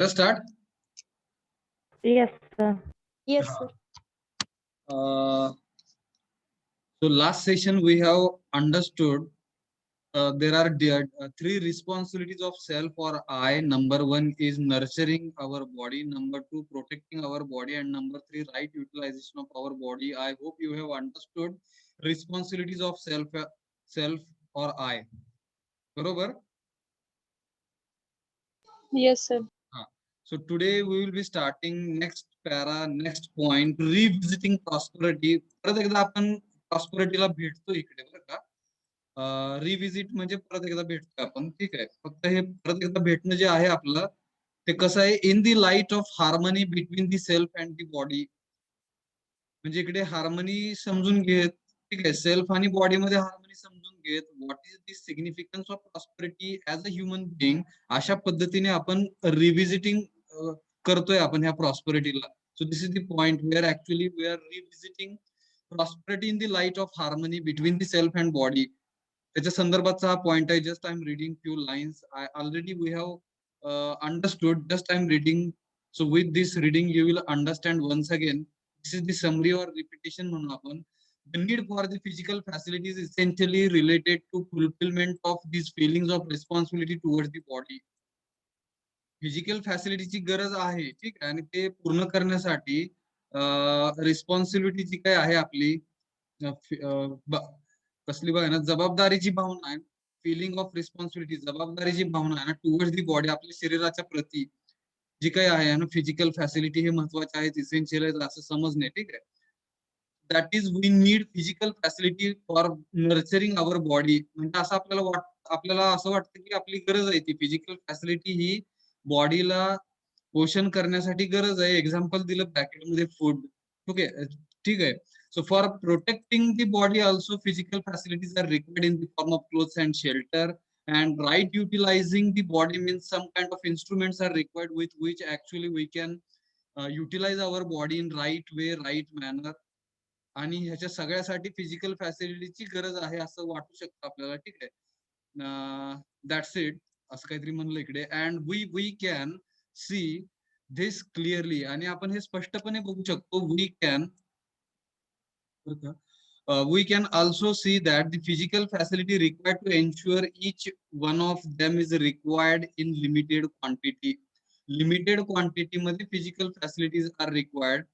Let's start. Yes, sir. Yes, sir. So last session we have understood there are three responsibilities of self or I. Number one is nurturing our body. Number two, protecting our body. And number three, right utilization of our body. I hope you have understood responsibilities of self or I. Barobar? Yes, sir. So today we will be starting next para, next point, revisiting prosperity. परत एकदा आपण प्रॉस्पेरिटीला भेटतो इकडे बरं का. Revisit म्हणजे परत एकदा भेटतो आपण, ठीक आहे. फक्त हे परत एकदा भेटणं जे आहे आपलं ते कसं आहे, in the light of harmony between the self and the body. म्हणजे इकडे हार्मनी समजून घेत, ठीक आहे, सेल्फ आणि बॉडी मध्ये हार्मनी समजून घेत, what is the significance of prosperity as a human being, अशा पद्धतीने आपण रिव्हिजिटिंग करतोय आपण ह्या प्रॉस्पेरिटीला. So this is the point where actually we are revisiting prosperity in the light of harmony between the self and body. त्याच्या संदर्भाचा हा पॉइंट आहे. Just I am reading few lines. I already we have understood. Just I am reading. So with this reading you will understand once again. This is the summary or repetition म्हणू आपण. The need for the physical facilities is essentially related to fulfillment of these feelings of responsibility towards the body. Physical फॅसिलिटीची गरज आहे, ठीक आहे, आणि ते पूर्ण करण्यासाठी रिस्पॉन्सिबिलिटी जी काय आहे आपली, कसली बघा ना, जबाबदारीची भावना आहे. फिलिंग ऑफ रिस्पॉन्सिबिलिटी, जबाबदारीची भावना आहे ना टुवर्ड्स दी बॉडी, आपल्या शरीराच्या प्रती जी काही आहे ना फिजिकल फॅसिलिटी, हे महत्वाचे आहेत, इसेन्शियल आहेत असं समजणे, ठीक आहे. That is we need physical facility for nurturing our body. म्हणजे असं आपल्याला असं वाटतं की आपली गरज आहे ती फिजिकल फॅसिलिटी, ही बॉडीला पोषण करण्यासाठी गरज आहे. एक्झाम्पल दिलं ब्रॅकेटमध्ये फूड, ओके, ठीक आहे. So for protecting the body also physical facilities are required in the form of clothes and shelter, and right utilizing the body means some kind of instruments are required with which actually we can utilize our body in right way, right manner. आणि ह्याच्या सगळ्यासाठी physical फॅसिलिटीची गरज आहे असं वाटू शकतं आपल्याला, ठीक आहे. दॅट्स इट, असं काहीतरी म्हणलं इकडे. And we can see this clearly, आणि आपण हे स्पष्टपणे बघू शकतो. We can also see that the physical facility required to ensure each one of them is required in limited quantity. Limited quantity मध्ये physical facilities are required,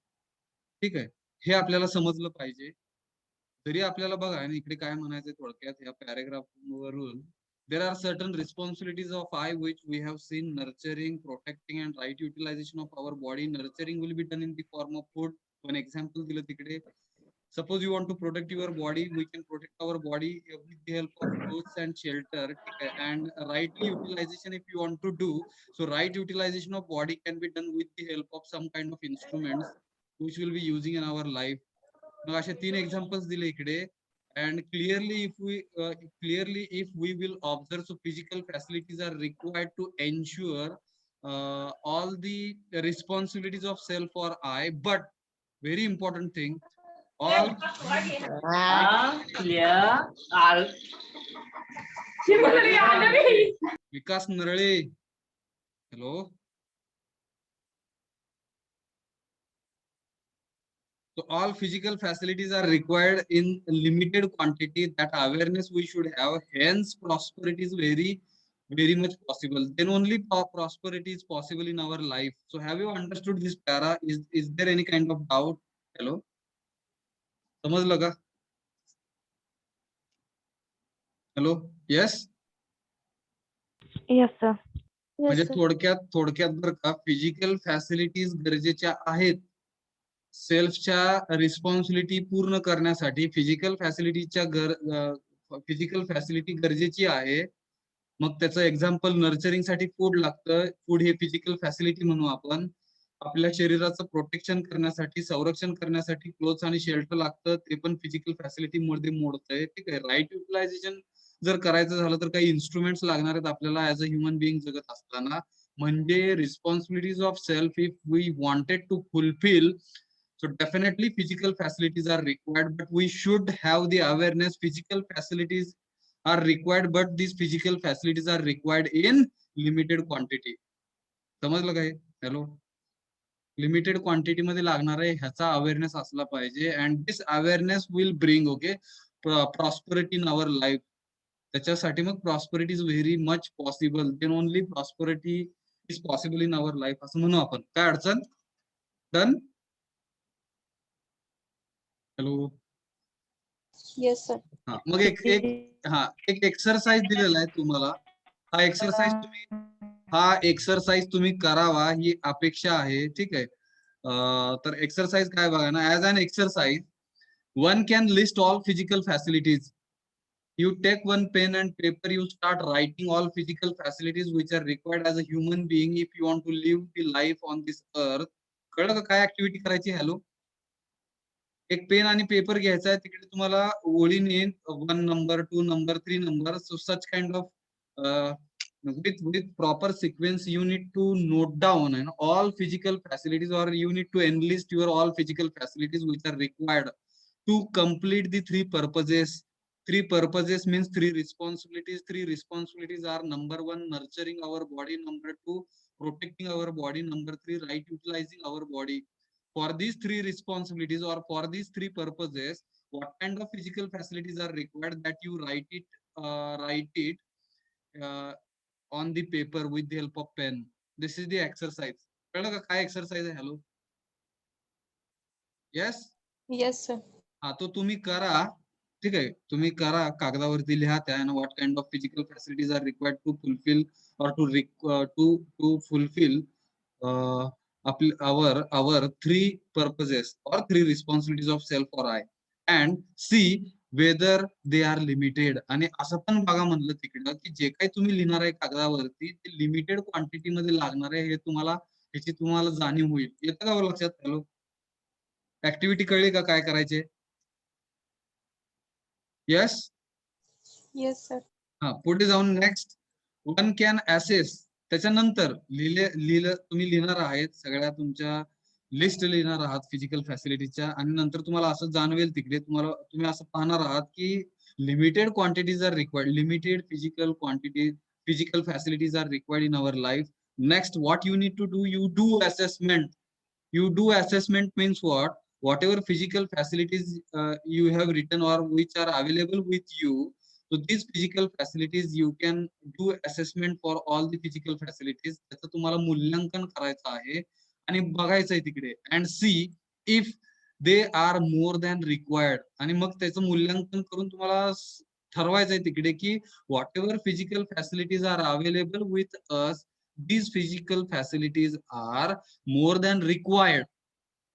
ठीक आहे. हे आपल्याला समजलं पाहिजे. तरी आपल्याला बघा आणि इकडे काय म्हणायचं थोडक्यात या पॅराग्राफ वरून, there are certain responsibilities of I which we have seen: nurturing, protecting and right utilization of our body. Nurturing will be done in the form of food. One example दिलं तिकडे. Suppose you want to protect your body, we can protect our body with the help of clothes and shelter, okay? And rightly utilization if you want to do, so right utilization of body can be done with the help of some kind of instruments which will be using in our life. मग असे 3 examples दिले इकडे. And clearly if we will observe, so physical facilities are required to ensure all the responsibilities of self or I, but very important thing, all Vikas Narale, hello. So all physical facilities are required in limited quantity. That awareness we should have. Hence, prosperity is very much possible. Then only prosperity is possible in our life. So have you understood this para? Is there any kind of doubt? Hello? समजलं का? Hello, yes. Yes, sir. म्हणजे Yes, sir. थोडक्यात बरं का, physical facilities गरजेच्या आहेत सेल्फच्या responsibility पूर्ण करण्यासाठी. फिजिकल फॅसिलिटी गरजेची आहे. मग त्याचं एक्झाम्पल नर्चरिंग साठी फूड लागतं. फूड हे फिजिकल फॅसिलिटी म्हणू आपण. आपल्या शरीराचं प्रोटेक्शन करण्यासाठी, संरक्षण करण्यासाठी क्लोथ्स आणि शेल्टर लागतं, ते पण फिजिकल फॅसिलिटी मध्ये मोडतंय, ठीक आहे. राईट युटिलायझेशन जर करायचं झालं तर काही इन्स्ट्रुमेंट्स लागणार आहेत आपल्याला ऍज अ ह्युमन बिईंग जगत असताना. म्हणजे responsibilities of self if we wanted to fulfil, so definitely physical facilities are required, but we should have the awareness physical facilities are required, but these physical facilities are required in limited quantity. समजलं काय? Hello, limited quantity मध्ये लागणार आहे ह्याचा awareness असला पाहिजे. And this awareness will bring okay prosperity in our life. त्याच्यासाठी मग prosperity is very much possible. Then only prosperity is possible in our life असं म्हणू आपण. काय अडचण? डन? Hello, Yes, sir. हा मग एक एक्सरसाइज दिलेला आहे तुम्हाला. हा एक्सरसाइज तुम्ही करावा ही अपेक्षा आहे. ठीक आहे. तर एक्सरसाइज काय बघा ना, as an exercise one can list all physical facilities. You take one pen and paper, you start writing all physical facilities which are required as a human being if you want to live the life on this earth. कळलं का काय activity करायची? Hello, एक pen आणि paper घ्यायचा आहे, तिकडे तुम्हाला ओळीने 1 number 2 number 3 number so such kind of with proper sequence you need to note down and all physical facilities, or you need to enlist your all physical facilities which are required to complete the three purposes. Three purposes means three responsibilities. Three responsibilities are: number one, nurturing our body; number two, protecting our body; number three, right utilizing our body. For these three responsibilities or for these three purposes, what kind of physical facilities are required, that you write it uh, on the paper with the help of pen. This is the exercise. कळलं का काय exercise आहे? Hello, yes. Yes, sir. हा तो तुम्ही करा. ठीक आहे, तुम्ही करा, कागदावरती लिहा त्या what kind of physical facilities are required to fulfil or to fulfill our three purposes or three responsibilities of self or I, and see whether they are limited. आणि असं पण बघा म्हणलं तिकडं की जे काही तुम्ही लिहिणार आहे कागदावरती ते लिमिटेड क्वांटिटी मध्ये लागणार आहे, हे ह्याची तुम्हाला जाणीव होईल. येतं का लक्षात? हॅलो, ऍक्टिव्हिटी कळली का काय करायचे? येस. Yes, sir. हा पुढे जाऊन नेक्स्ट, वन कॅन असेस. त्याच्यानंतर तुम्ही लिहिणार आहेत सगळ्या तुमच्या लिस्ट लिहिणार आहात फिजिकल फॅसिलिटीच्या, आणि नंतर तुम्हाला असं जाणवेल तिकडे तुम्ही असं पाहणार आहात की limited quantities are required, limited physical facilities are required in our life. Next, what you need to do, you do assessment. You do assessment means what? Whatever physical facilities you have written or which are available with you, so these physical facilities you can do assessment for all the physical facilities. त्याचं तुम्हाला मूल्यांकन करायचं आहे आणि बघायचं आहे तिकडे, and see if they are more than required. आणि मग त्याचं मूल्यांकन करून तुम्हाला ठरवायचं आहे तिकडे की whatever physical facilities are available with us, these physical facilities are more than required.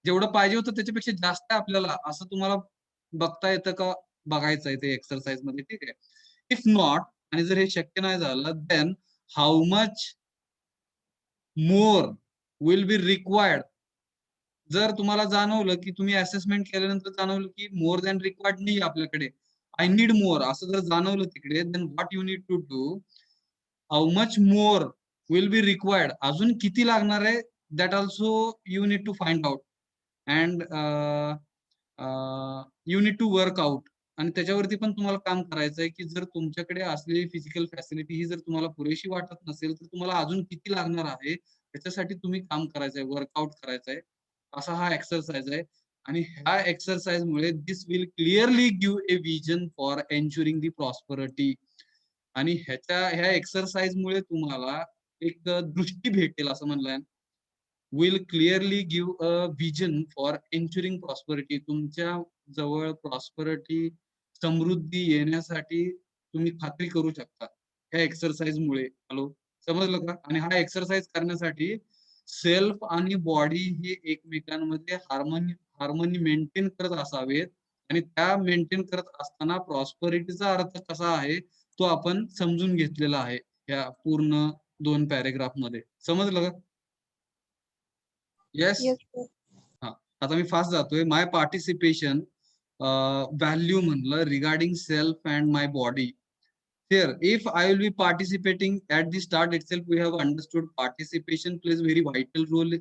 जेवढं पाहिजे होतं त्याच्यापेक्षा जास्त आहे आपल्याला, असं तुम्हाला बघता येतं का? बघायचं आहे ते एक्सरसाइज मध्ये. ठीक आहे. इफ नॉट, आणि जर हे शक्य नाही झालं, then how much more will be required. जर तुम्हाला जाणवलं की तुम्ही असेसमेंट केल्यानंतर जाणवलं की मोर दॅन रिक्वायर्ड नाही आपल्याकडे, आय नीड मोर, असं जर जाणवलं तिकडे, then what you need to do, how much more will be required, अजून किती लागणार आहे, that also you need to find out. And you need to work out. आणि त्याच्यावरती पण तुम्हाला काम करायचं आहे की जर तुमच्याकडे असलेली फिजिकल फॅसिलिटी ही जर तुम्हाला पुरेशी वाटत नसेल तर तुम्हाला अजून किती लागणार आहे, त्याच्यासाठी तुम्ही काम करायचं आहे, वर्कआउट करायचं आहे. असा हा एक्सरसाइज आहे. आणि ह्या एक्सरसाइज मुळे this will clearly give a vision for ensuring the prosperity. आणि ह्या एक्सरसाइज मुळे तुम्हाला एक दृष्टी भेटेल, असं म्हणलंय, will clearly give a vision for ensuring prosperity. तुमच्या जवळ प्रॉस्परिटी, समृद्धी येण्यासाठी तुम्ही खात्री करू शकता ह्या एक्सरसाइज मुळे. हॅलो, समजलं का? आणि हा एक्सरसाइज करण्यासाठी सेल्फ आणि बॉडी हे एकमेकांमध्ये हार्मनी मेंटेन करत असावेत. आणि त्या मेंटेन करत असताना प्रॉस्परिटीचा अर्थ कसा आहे तो आपण समजून घेतलेला आहे या पूर्ण 2 पॅरेग्राफ मध्ये. समजलं का? येस. Yes, sir. हा, आता मी फास्ट जातोय. माय पार्टिसिपेशन व्हॅल्यू म्हणलं regarding self and my body. Here, if I will be participating at the start itself, we have understood participation plays very vital role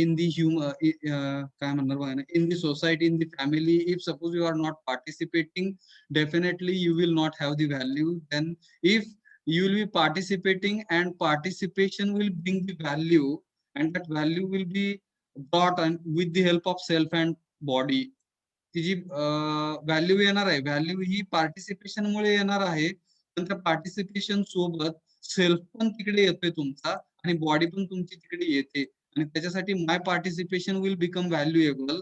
in the काय म्हणणार बघा ना, in the society, in the family. If suppose you are not participating, definitely you will not have the value. Then if you will be participating, and participation will bring the value, and that value will be brought and with the help of self and body. ती जी value येणार आहे, value ही participation मुळे येणार आहे, पण त्या participation सोबत self पण तिकडे येतोय तुमचा आणि बॉडी पण तुमची तिकडे येते, आणि त्याच्यासाठी my participation will become valuable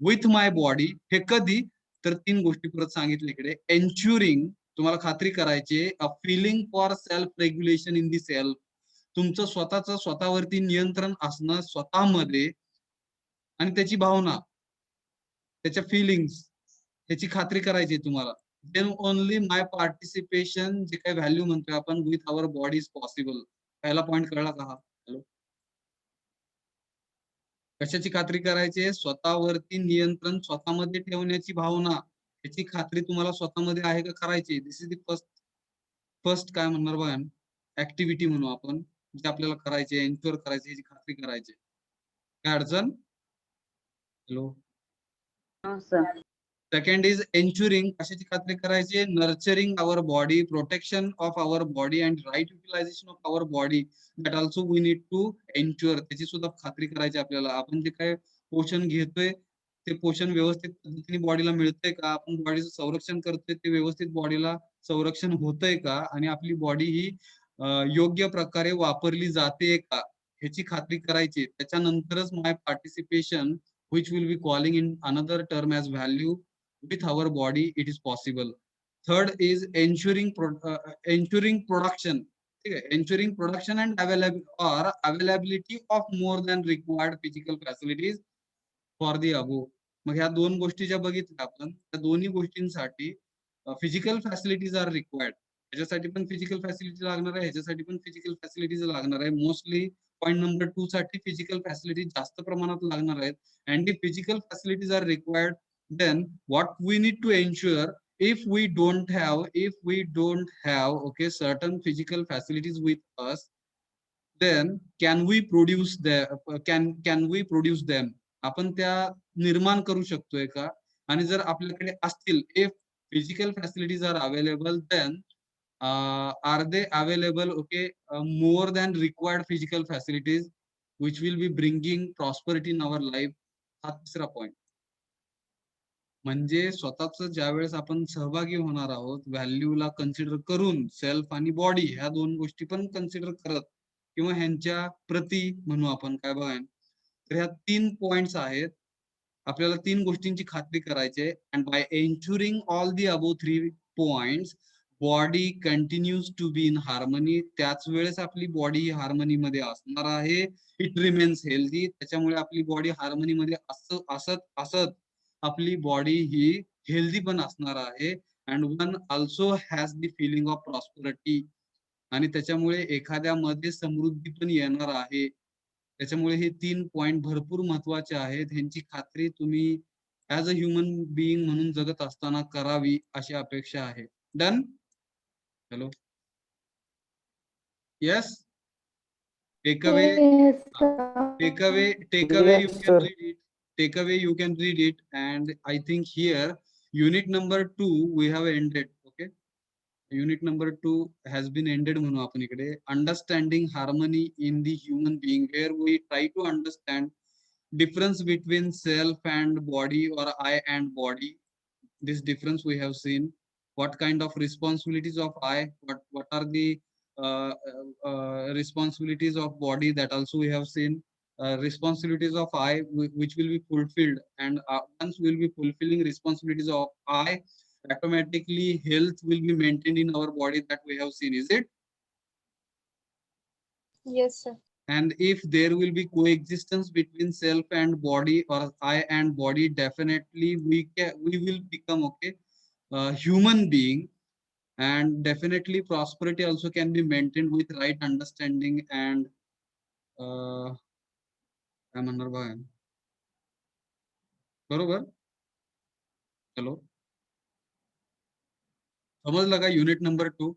with my body. हे कधी? तर 3 गोष्टी परत सांगितले इकडे. एन्श्युरिंग, तुम्हाला खात्री करायची, a feeling for self regulation in the self, तुमचं स्वतःच स्वतःवरती नियंत्रण असणं स्वतःमध्ये, आणि त्याची भावना, त्याच्या फिलिंग्स, त्याची खात्री करायची तुम्हाला. देन ओनली माय पार्टिसिपेशन, जे काही व्हॅल्यू म्हणतोय आपण, with our body is possible. पहिला पॉइंट कळला का हा? हॅलो, कशाची खात्री करायची? स्वतःवरती नियंत्रण स्वतःमध्ये ठेवण्याची भावना, त्याची खात्री तुम्हाला स्वतःमध्ये आहे का करायची. दिस इज द फर्स्ट फर्स्ट काय म्हणणार बघा, ऍक्टिव्हिटी म्हणू आपण, जे आपल्याला करायचे, एन्श्युअर करायची, याची खात्री करायची. काय अडचण? हॅलो. सेकंड इज एन्श्युरिंग, कशाची खात्री करायची? Nurturing our body, protection of our body and right utilization of our body, that also we need to ensure. त्याची सुद्धा खात्री करायची आपल्याला. आपण जे काय पोषण घेतोय, ते पोषण व्यवस्थित पद्धतीने बॉडीला मिळतंय का, आपण बॉडीचं संरक्षण करतोय, ते व्यवस्थित बॉडीला संरक्षण होतंय का, आणि आपली बॉडी ही योग्य प्रकारे वापरली जाते का, ह्याची खात्री करायची. त्याच्यानंतरच माय participation, which will be calling in another term as value, with our body it is possible. Third is ensuring production. ठीक आहे, ensuring production and availability of more than required physical facilities for the above. मग ह्या 2 गोष्टी ज्या बघितल्या आपण, त्या दोन्ही गोष्टींसाठी फिजिकल फॅसिलिटीज आर रिक्वायर्ड. ह्याच्यासाठी पण फिजिकल फॅसिलिटी लागणार आहे, ह्याच्यासाठी पण फिजिकल फॅसिलिटीज लागणार आहे. मोस्टली पॉईंट नंबर 2 साठी फिजिकल फॅसिलिटीज जास्त प्रमाणात लागणार आहेत. And if physical facilities are required, then what we need to ensure, if we don't have okay certain physical facilities with us, then can we produce them, आपण त्या निर्माण करू शकतोय का? आणि जर आपल्याकडे असतील, if physical facilities are available, then are they available, okay, more than required physical facilities, which will be bringing prosperity in our life. हा तिसरा पॉइंट. म्हणजे स्वतःच ज्या वेळेस आपण सहभागी होणार आहोत, व्हॅल्यूला कन्सिडर करून, सेल्फ आणि बॉडी ह्या 2 गोष्टी पण कन्सिडर करत, किंवा ह्यांच्या प्रती म्हणू आपण, काय बघा, तर ह्या 3 पॉइंट्स आहेत. आपल्याला 3 गोष्टींची खात्री करायची आहे. And by ensuring all the above 3 points, body continues to be in harmony. त्याच वेळेस आपली बॉडी हार्मनी मध्ये असणार आहे. It remains healthy. त्याच्यामुळे आपली बॉडी हार्मनी मध्ये असत आपली बॉडी ही हेल्दी पण असणार आहे. And one also has the feeling of prosperity, आणि त्याच्यामुळे एखाद्यामध्ये समृद्धी पण येणार आहे. त्याच्यामुळे हे 3 पॉइंट भरपूर महत्वाचे आहेत. ह्यांची खात्री तुम्ही ऍज अ ह्युमन बिईंग म्हणून जगत असताना करावी, अशी अपेक्षा आहे. Done? Hello, yes. Take away, Yes, take away you Yes, can sir. read it. Take away you can read it. And I think here unit number 2 we have ended. Okay, unit number 2 has been ended म्हणू आपण इकडे. Understanding harmony in the human being, where we try to understand difference between self and body, or I and body. This difference we have seen. What kind of responsibilities of I, what are the responsibilities of body, that also we have seen. Responsibilities of I, which will be fulfilled, and once we will be fulfilling responsibilities of I, automatically health will be maintained in our body, that we have seen, is it? Yes, sir. And if there will be coexistence between self and body, or I and body, definitely we will become, okay, human being. And definitely prosperity also can be maintained with right understanding and काय म्हणणार बघा, बरोबर. Hello, समजलं का unit number 2?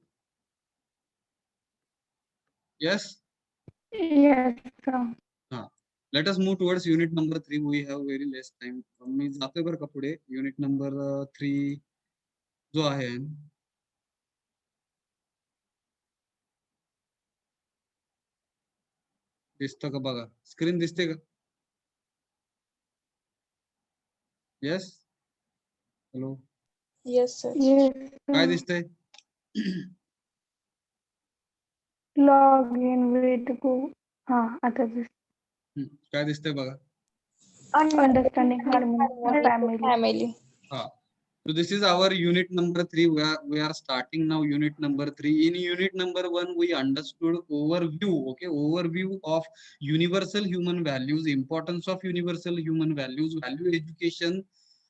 yes. yes, sir. Let us move towards unit number 3. We have very less time. मी जातोय बरं का पुढे. युनिट नंबर 3 जो आहे, दिसतं का बघा, स्क्रीन दिसते का? Yes, hello, Yes, sir. Yes, काय sir. दिसतंय? Log in with Google. आता this काय दिसतंय बघा? understanding harmony of family. Family. हा. So this is our unit number 3. We are starting now unit number 3. In unit number 1, we understood overview. Okay, overview of universal human values, importance of universal human values, value education,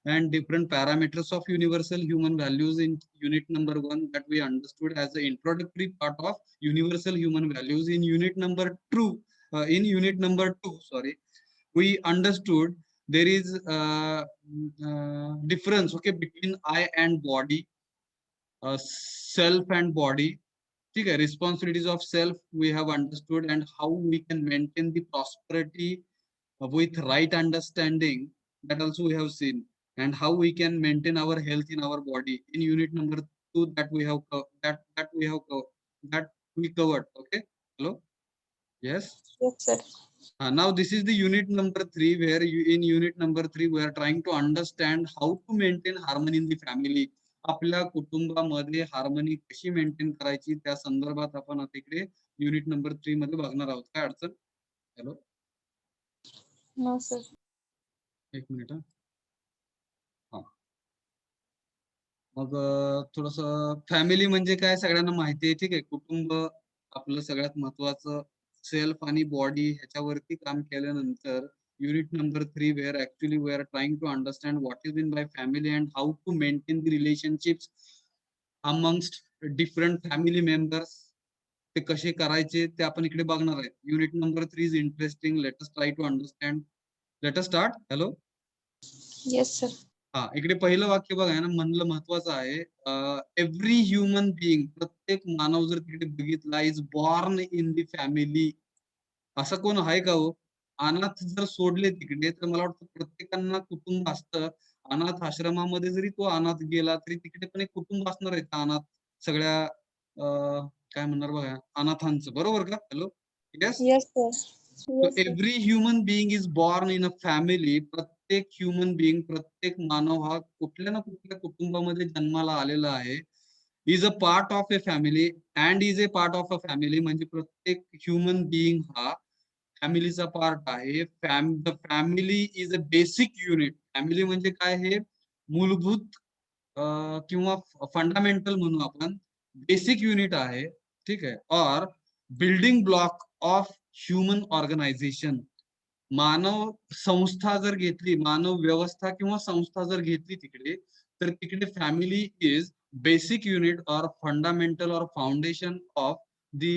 and different parameters of universal human values in unit number 1 that we understood as the introductory part of universal human values. In unit number 2, sorry, we understood there is difference, okay, between I and body, self and body. Okay, responsibilities of self we have understood, and how we can maintain the prosperity with right understanding, that also we have seen, and how we can maintain our health in our body in unit number 2 that we have that we covered. Okay, hello, yes. Yes, sir. Now this is the unit number 3, where in unit number 3 we are trying to understand how to maintain harmony in the family. आपल्या कुटुंबामध्ये harmony कशी maintain करायची त्या संदर्भात आपण आता इकडे unit number 3 मध्ये बघणार आहोत. काय अडचण? Hello, No, sir. एक मिनिट. हा, मग थोडस फॅमिली म्हणजे काय सगळ्यांना माहिती आहे, ठीक आहे. कुटुंब आपलं सगळ्यात महत्वाचं, सेल्फ आणि बॉडी ह्याच्यावरती काम केल्यानंतर unit number 3 where actually we are trying to understand what is meant by family and how to maintain the relationships amongst different family members. ते कसे करायचे ते आपण इकडे बघणार आहे. Unit number 3 is interesting. Let us try to understand. Let us start. Hello, Yes, sir. हा, इकडे पहिलं वाक्य बघा ना, म्हणलं महत्वाचं आहे. एव्हरी ह्युमन बिईंग, प्रत्येक मानव जर तिकडे बघितला, is born in the family. असं कोण आहे का हो? अनाथ जर सोडले तिकडे तर मला वाटतं प्रत्येकांना कुटुंब असतं. अनाथ आश्रमामध्ये जरी तो अनाथ गेला तरी तिकडे पण एक कुटुंब असणार आहे त्या अनाथ सगळ्या काय म्हणणार बघा अनाथांचं, बरोबर का? Hello, yes. Yes, sir. Yes, sir. Every human being is born in a family. प्रत्येक ह्युमन बिईंग, प्रत्येक मानव हा कुठल्या ना कुठल्या कुटुंबामध्ये जन्माला आलेला आहे. Is a part of A family and is a part of a family. म्हणजे प्रत्येक ह्युमन बिईंग हा फॅमिलीचा पार्ट आहे. The family is a basic unit. Family म्हणजे काय? हे मूलभूत किंवा फंडामेंटल म्हणू आपण, बेसिक युनिट आहे, ठीक आहे. और building block of human organization. मानव संस्था जर घेतली, मानव व्यवस्था किंवा संस्था जर घेतली तिकडे, तर तिकडे फॅमिली इज बेसिक युनिट और फंडामेंटल और foundation of the,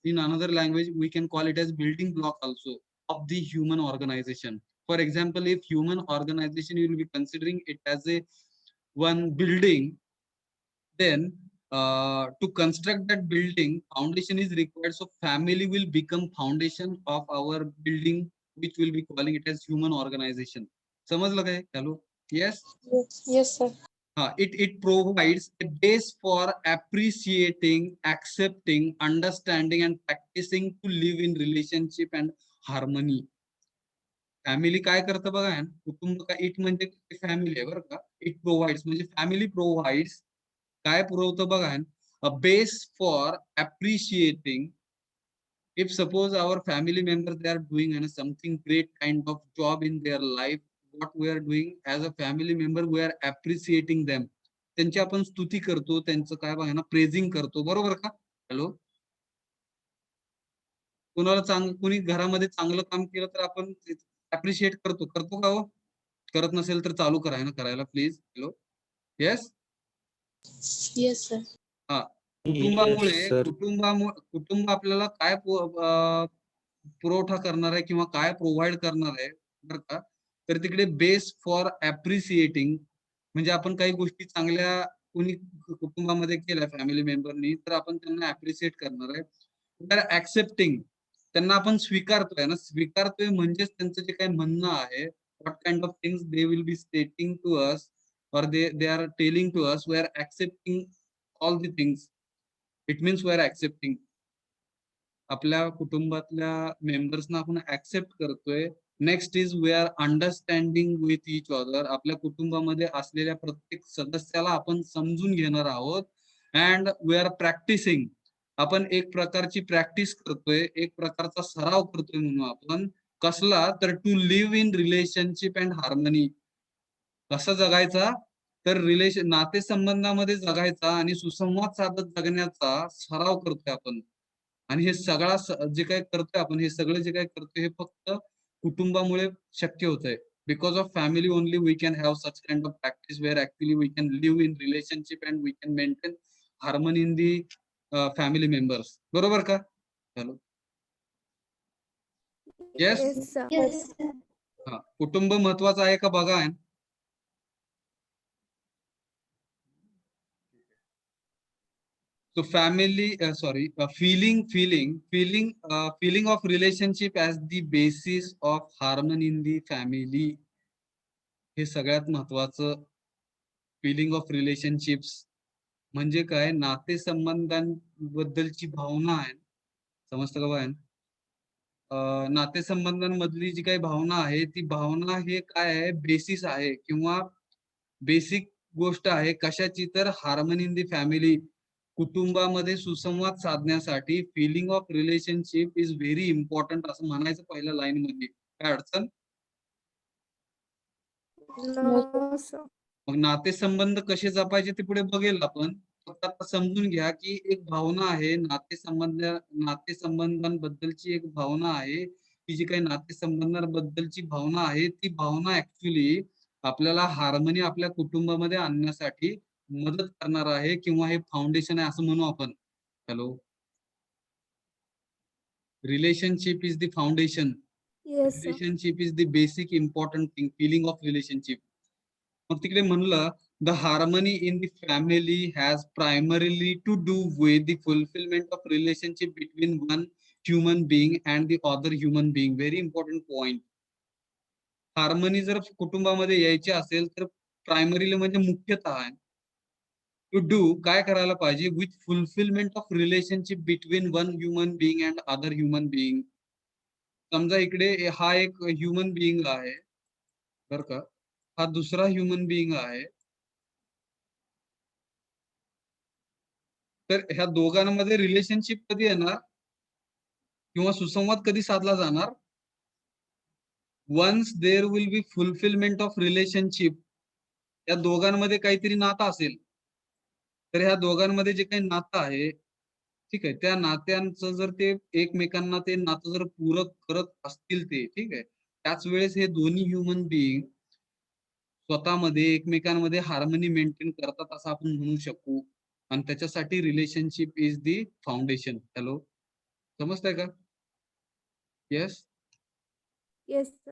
in another language we can call it as building block also of the human organization. For example, if human organization you will be considering it as a one building, then to construct that building, foundation is required. So family will become foundation of our building, which will be calling it as human organization. समजलं काय? Hello, yes. Yes, yes, sir. It provides a base for appreciating, accepting, understanding, and practicing to live in relationship and harmony. Family काय करतं बघा, कुटुंब का it म्हणजे family आहे बरं का. इट प्रोव्हाइड्स म्हणजे फॅमिली प्रोव्हाइड्स काय पुरवतं बघा, a base for appreciating. If suppose our family members they are doing something great kind of job in their life, what we are doing as a family member, we are appreciating them. त्यांची आपण स्तुती करतो, त्यांचं काय बघा ना, praising करतो, बरोबर का? हॅलो, कोणाला कोणी घरामध्ये चांगलं काम केलं तर आपण अप्रिशिएट करतो का हो? करत नसेल तर चालू करा ना करायला please. Hello, yes. Yes, sir. हा, Yes, sir. कुटुंब आपल्याला काय पुरवठा करणार आहे किंवा काय प्रोव्हाइड करणार आहे बरं का, तर तिकडे बेस फॉर अप्रिशिएटिंग म्हणजे आपण काही गोष्टी चांगल्या कोणी कुटुंबामध्ये केल्या फॅमिली मेंबरनी तर आपण त्यांना अप्रिशिएट करणार आहे. तर ऍक्सेप्टिंग, त्यांना आपण स्वीकारतोय ना, स्वीकारतोय म्हणजेच त्यांचं जे काही म्हणणं आहे, what kind of things they will be stating to us or they are telling to us, we are accepting all the things. It means we are accepting. आपल्या कुटुंबातल्या मेंबर्सना आपण ऍक्सेप्ट करतोय. Next is we are understanding with each other. आपल्या कुटुंबामध्ये असलेल्या प्रत्येक सदस्याला आपण समजून घेणार आहोत. And we are practicing. आपण एक प्रकारची प्रॅक्टिस करतोय, एक प्रकारचा सराव करतोय म्हणून आपण. कसला तर to live in relationship and harmony. कसा जगायचा तर नातेसंबंधामध्ये जगायचा आणि सुसंवाद साधत जगण्याचा सराव करतोय आपण. आणि हे सगळा जे काही करतोय आपण, हे सगळं जे काही करतोय हे फक्त कुटुंबामुळे शक्य होतंय. Because of family only we can have such kind of practice where actually we can live in relationship and we can maintain harmony in the family members. बरोबर का? Hello, yes. Yes, sir. हा, कुटुंब महत्वाचं आहे का बघा. So family, feeling of relationship as the basis of harmony in the family. हे सगळ्यात महत्वाचं. फिलिंग ऑफ रिलेशनशिप्स म्हणजे काय? नातेसंबंधांबद्दलची भावना आहे. समजतं का बघा? नातेसंबंधांमधली जी काही भावना आहे, ती भावना हे काय आहे? बेसिस आहे किंवा बेसिक गोष्ट आहे. कशाची? तर हार्मनी इन दी फॅमिली. कुटुंबामध्ये सुसंवाद साधण्यासाठी feeling of relationship is very important असं म्हणायचं पहिल्या लाईन मध्ये. काय अडचण? No, sir. मग नातेसंबंध कसे जपायचे ते पुढे बघेल आपण. फक्त आता समजून घ्या की एक भावना आहे नातेसंबंधांबद्दलची एक भावना आहे. ती जी काही नातेसंबंधांबद्दलची भावना आहे, ती भावना ऍक्च्युली आपल्याला हार्मनी आपल्या कुटुंबामध्ये आणण्यासाठी मदत करणार आहे किंवा हे फाउंडेशन आहे असं म्हणू आपण. Hello, relationship is the foundation. Yes, sir. Relationship is the basic important thing. Feeling of relationship. मग तिकडे म्हणलं the harmony in the family has primarily to do with the fulfilment of relationship between one human being and the other human being. Very important point. Harmony जर कुटुंबामध्ये यायची असेल तर primarily म्हणजे मुख्यतः टू डू काय करायला पाहिजे? With fulfilment of relationship between one human being and other human being. समजा इकडे हा एक ह्युमन बीइंग आहे बर का, हा दुसरा ह्युमन बीइंग आहे. तर ह्या दोघांमध्ये रिलेशनशिप कधी येणार किंवा सुसंवाद कधी साधला जाणार? Once there will be fulfilment of relationship. या दोघांमध्ये काहीतरी नातं असेल. तर ह्या दोघांमध्ये जे काही नातं आहे, ठीक आहे, त्या नात्यांचं जर ते एकमेकांना ते नातं जर पूरक करत असतील ते, ठीक आहे, त्याच वेळेस हे दोन्ही ह्युमन बीइंग स्वतःमध्ये एकमेकांमध्ये हार्मनी मेंटेन करतात असं आपण म्हणू शकू. आणि त्याच्यासाठी relationship is the foundation. Hello, समजतंय का? येस. Yes, sir.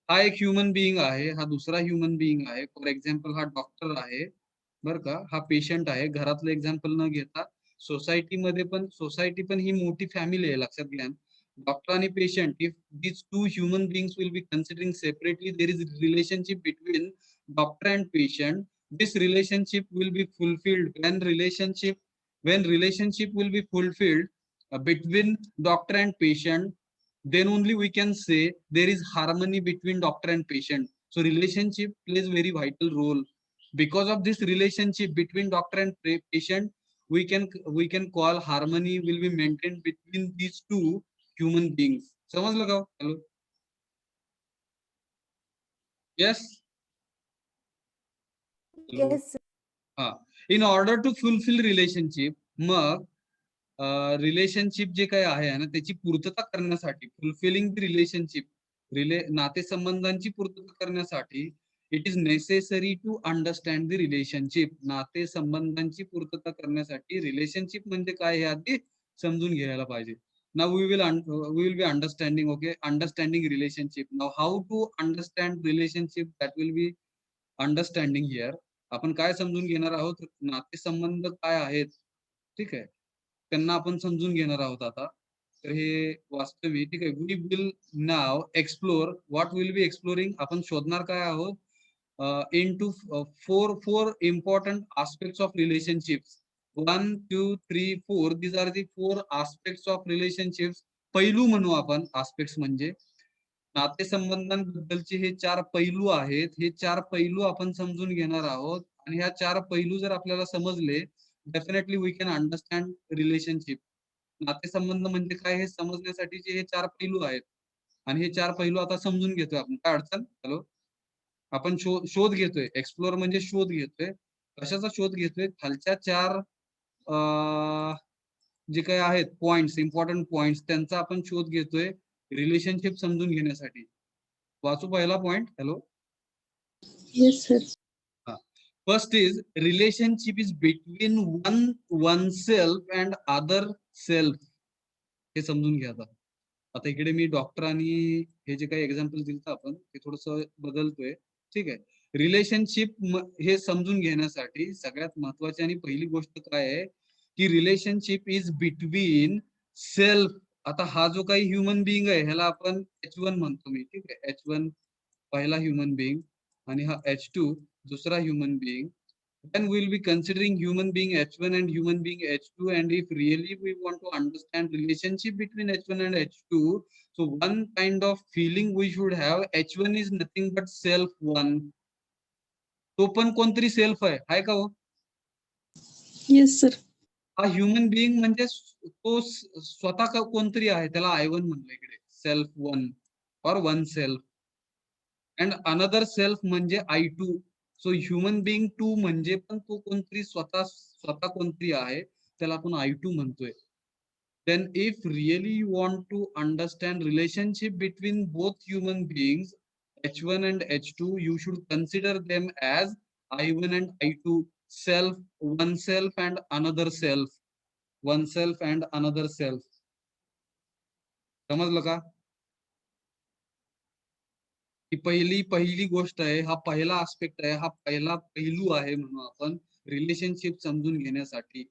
हा एक ह्युमन बीइंग आहे, हा दुसरा ह्युमन बीइंग आहे. फॉर एक्झाम्पल हा डॉक्टर आहे बर का, हा पेशंट आहे. घरातलं एक्झाम्पल न घेता सोसायटी पण ही मोठी फॅमिली आहे, लक्षात घ्या. डॉक्टर आणि patient, if these two human beings will be considering separately, there is a relationship between doctor and patient. This relationship will be fulfilled when relationship will be fulfilled between doctor and patient, then only we can say there is harmony between doctor and patient. So relationship plays very vital role. Because of this relationship between doctor and patient, we can call harmony will be maintained between these two human beings. समजलं का? Hello, yes. Yes, sir. हा, in order to fulfil relationship. मग relationship जे काही आहे ना, त्याची पूर्तता करण्यासाठी, फुलफिलिंग रिलेशनशिप, नातेसंबंधांची पूर्तता करण्यासाठी it is necessary to understand the relationship. नातेसंबंधांची पूर्तता करण्यासाठी रिलेशनशिप म्हणजे काय हे आधी समजून घ्यायला पाहिजे. Now we will be understanding, okay, understanding relationship. Now how to understand relationship, that will be understanding here. आपण काय समजून घेणार आहोत? नातेसंबंध काय आहेत, ठीक आहे, त्यांना आपण समजून घेणार आहोत आता. तर हे वास्तविक, ठीक आहे. We will now explore. What will be exploring? आपण शोधणार काय आहोत? into four important aspects of relationships. 1 2 3 4 these are the 4 aspects of relationships. पैलू म्हणू आपण aspects म्हणजे नातेसंबंधांबद्दलचे हे 4 पैलू आहेत. हे 4 पैलू आपण समजून घेणार आहोत आणि ह्या 4 पैलू जर आपल्याला समजले definitely we can understand relationship. नातेसंबंध म्हणजे काय हे समजण्यासाठीचे हे 4 पैलू आहेत आणि हे 4 पैलू आता समजून घेतोय आपण. काय अडचण? हॅलो, आपण शोध घेतोय. एक्सप्लोर म्हणजे शोध घेतोय. कशाचा शोध घेतोय? खालच्या 4 जे काही आहेत पॉइंट्स, इम्पॉर्टंट पॉइंट्स त्यांचा आपण शोध घेतोय रिलेशनशिप समजून घेण्यासाठी. वाचू पहिला point. Hello, Yes, sir. First is relationship is between one self and other self. हे समजून घ्या. आता इकडे मी डॉक्टर आणि हे जे काही एक्झाम्पल दिलं आपण ते थोडस बदलतोय. ठीक आहे. रिलेशनशिप हे समजून घेण्यासाठी सगळ्यात महत्वाची आणि पहिली गोष्ट काय आहे की रिलेशनशिप इज बिटवीन सेल्फ. आता हा जो काही ह्युमन बिईंग आहे ह्याला आपण H1 म्हणतो मी. ठीक आहे. H1 पहिला ह्युमन बिईंग आणि हा H2 दुसरा human being. Then we will be considering human being H1 and human being H2, and if really we want to understand relationship between H1 and H2, so one kind of feeling we should have, H1 is nothing but self one. तो पण कोणतरी self आहे का हो? Yes, sir. हा human being म्हणजे तो स्वतः कोणतरी आहे, त्याला I1 म्हणलं इकडे. सेल्फ वन और one self and another self म्हणजे I2. सो ह्युमन बिईंग 2 म्हणजे पण तो कोणतरी स्वतः कोणतरी आहे, त्याला आपण I2 म्हणतोय. Then if really you want to understand relationship between both human beings H1 and H2, you should consider them as I1 and I2, self, one self and another self, one self and another self. समजलं का? ही पहिली गोष्ट आहे. हा पहिला aspect आहे, हा पहिला पैलू आहे म्हणून आपण रिलेशनशिप समजून घेण्यासाठी.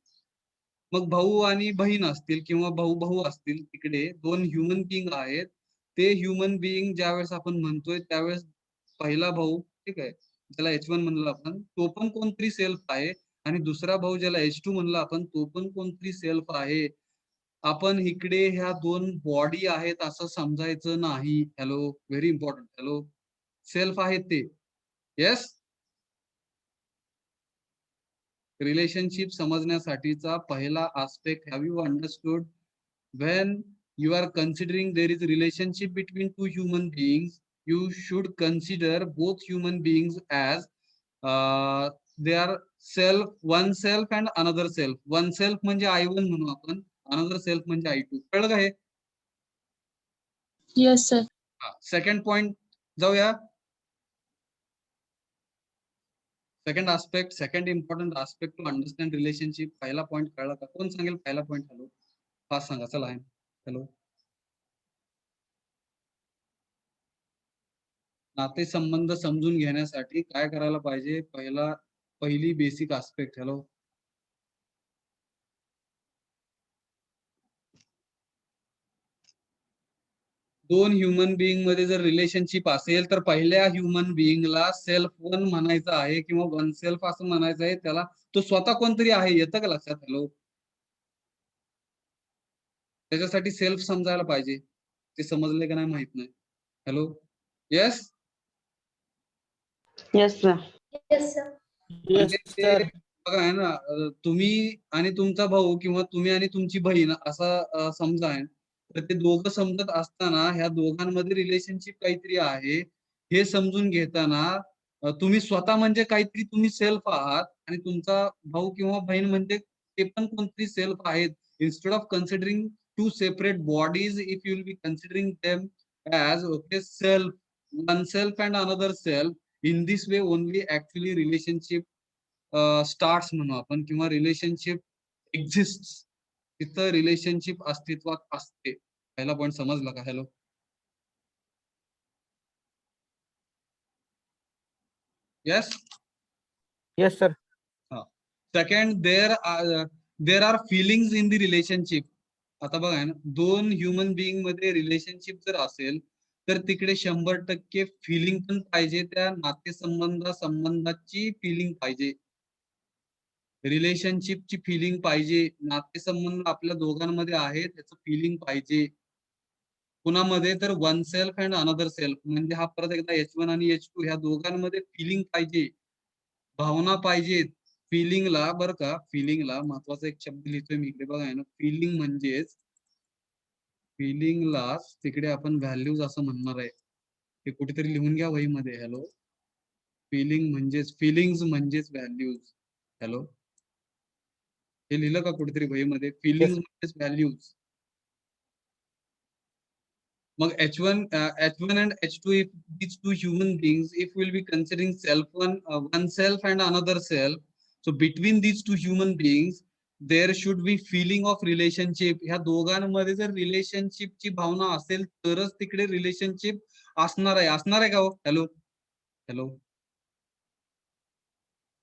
मग भाऊ आणि बहीण असतील किंवा भाऊ भाऊ असतील, तिकडे 2 ह्युमन बिईंग आहेत. ते ह्युमन बिईंग ज्यावेळेस आपण म्हणतोय त्यावेळेस पहिला भाऊ, ठीक आहे, ज्याला H1 म्हणलं आपण, तो पण कोणतरी सेल्फ आहे आणि दुसरा भाऊ ज्याला H2 म्हणलं आपण, तो पण कोणतरी सेल्फ आहे. आपण इकडे ह्या 2 बॉडी आहेत असं समजायचं नाही. Hello, very important. Hello, self आहेत ते. येस. रिलेशनशिप समजण्यासाठीचा पहिला aspect, have you understood? when you are considering there is a relationship between two human beings, you should consider both human beings as they are self, one self and another self. One self म्हणजे I1 म्हणू आपण, another self म्हणजे I2. कळलं का हे? Yes, sir. Second point जाऊया. Second aspect, second important aspect to understand relationship. पहिला point कळला का? कोण सांगेल पहिला पॉइंट? हॅलो, फास्ट सांगा. चला. हॅलो, नातेसंबंध समजून घेण्यासाठी काय करायला पाहिजे? पहिली बेसिक आस्पेक्ट. हॅलो, दोन ह्युमन बिईंग मध्ये जर रिलेशनशिप असेल तर पहिल्या ह्युमन बिईंगला सेल्फ वन म्हणायचं आहे किंवा वन सेल्फ असं म्हणायचं आहे. त्याला तो स्वतः कोणतरी आहे. येतं का लक्षात? हॅलो, त्याच्यासाठी सेल्फ समजायला पाहिजे. ते समजले का नाही माहित नाही. Hello, yes. Yes, sir. Yes, sir. Yes, sir. बघा आहे ना, तुम्ही आणि तुमचा भाऊ किंवा तुम्ही आणि तुमची बहीण असा समजा आहे. तर ते दोघं समजत असताना ह्या दोघांमध्ये रिलेशनशिप काहीतरी आहे हे समजून घेताना तुम्ही स्वतः म्हणजे काहीतरी तुम्ही सेल्फ आहात आणि तुमचा भाऊ किंवा बहीण म्हणजे ते पण कोणतरी सेल्फ आहेत. Instead of considering two separate bodies, if you will be considering them as okay self, one self and another self, in this way only actually relationship starts म्हणू आपण किंवा रिलेशनशिप एक्झिस्ट. तिथं रिलेशनशिप अस्तित्वात असते. पहिला point समजला का? Hello, yes. Yes, sir. Second, there are feelings in the relationship. आता बघा ना, 2 ह्युमन बिईंग मध्ये रिलेशनशिप जर असेल तर तिकडे 100% फिलिंग पण पाहिजे. त्या संबंधाची फिलिंग पाहिजे. रिलेशनशिपची फिलिंग पाहिजे, नातेसंबंध आपल्या दोघांमध्ये आहे त्याचं फिलिंग पाहिजे. कुणामध्ये तर one self and another self, म्हणजे हा परत एकदा H1 आणि H2 ह्या दोघांमध्ये फिलिंग पाहिजे, भावना पाहिजेत. फिलिंगला बरं का, फिलिंगला महत्वाचा एक शब्द लिहितोय मी इकडे बघा ना, फिलिंग म्हणजेच फिलिंगला तिकडे आपण व्हॅल्यूज असं म्हणणार आहे. हे कुठेतरी लिहून घ्या वहीमध्ये. हॅलो, फिलिंग्स म्हणजेच व्हॅल्यूज. हॅलो, हे लिहिलं का कुठेतरी वहीमध्ये? फिलिंग्स म्हणजेच व्हॅल्यूज. मग H1 and H2, if these two human beings, if we'll be considering one self and another self, so between these two human beings there should be feeling of relationship. ह्या दोघांमध्ये जर रिलेशनशिपची भावना असेल तरच तिकडे relationship असणार आहे का हो? हॅलो हॅलो,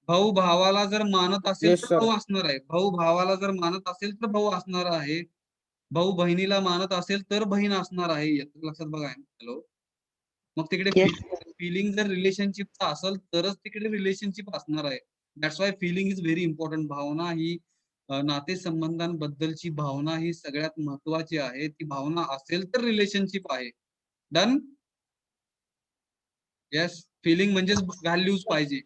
भाऊ भावाला जर मानत असेल Yes, तर sir. भाऊ असणार आहे, भाऊ भावाला जर मानत असेल तर भाऊ असणार आहे, भाऊ बहिणीला मानत असेल तर बहीण असणार आहे. याचं लक्षात बघा. हॅलो, मग तिकडे Yes. फिलिंग जर रिलेशनशिपचा असेल तरच तिकडे रिलेशनशिप असणार आहे. That's why feeling is very important. भावना ही नातेसंबंधांबद्दलची भावना ही सगळ्यात महत्वाची आहे. ती भावना असेल तर रिलेशनशिप आहे. डन. येस, फिलिंग म्हणजेच व्हॅल्यूज पाहिजे,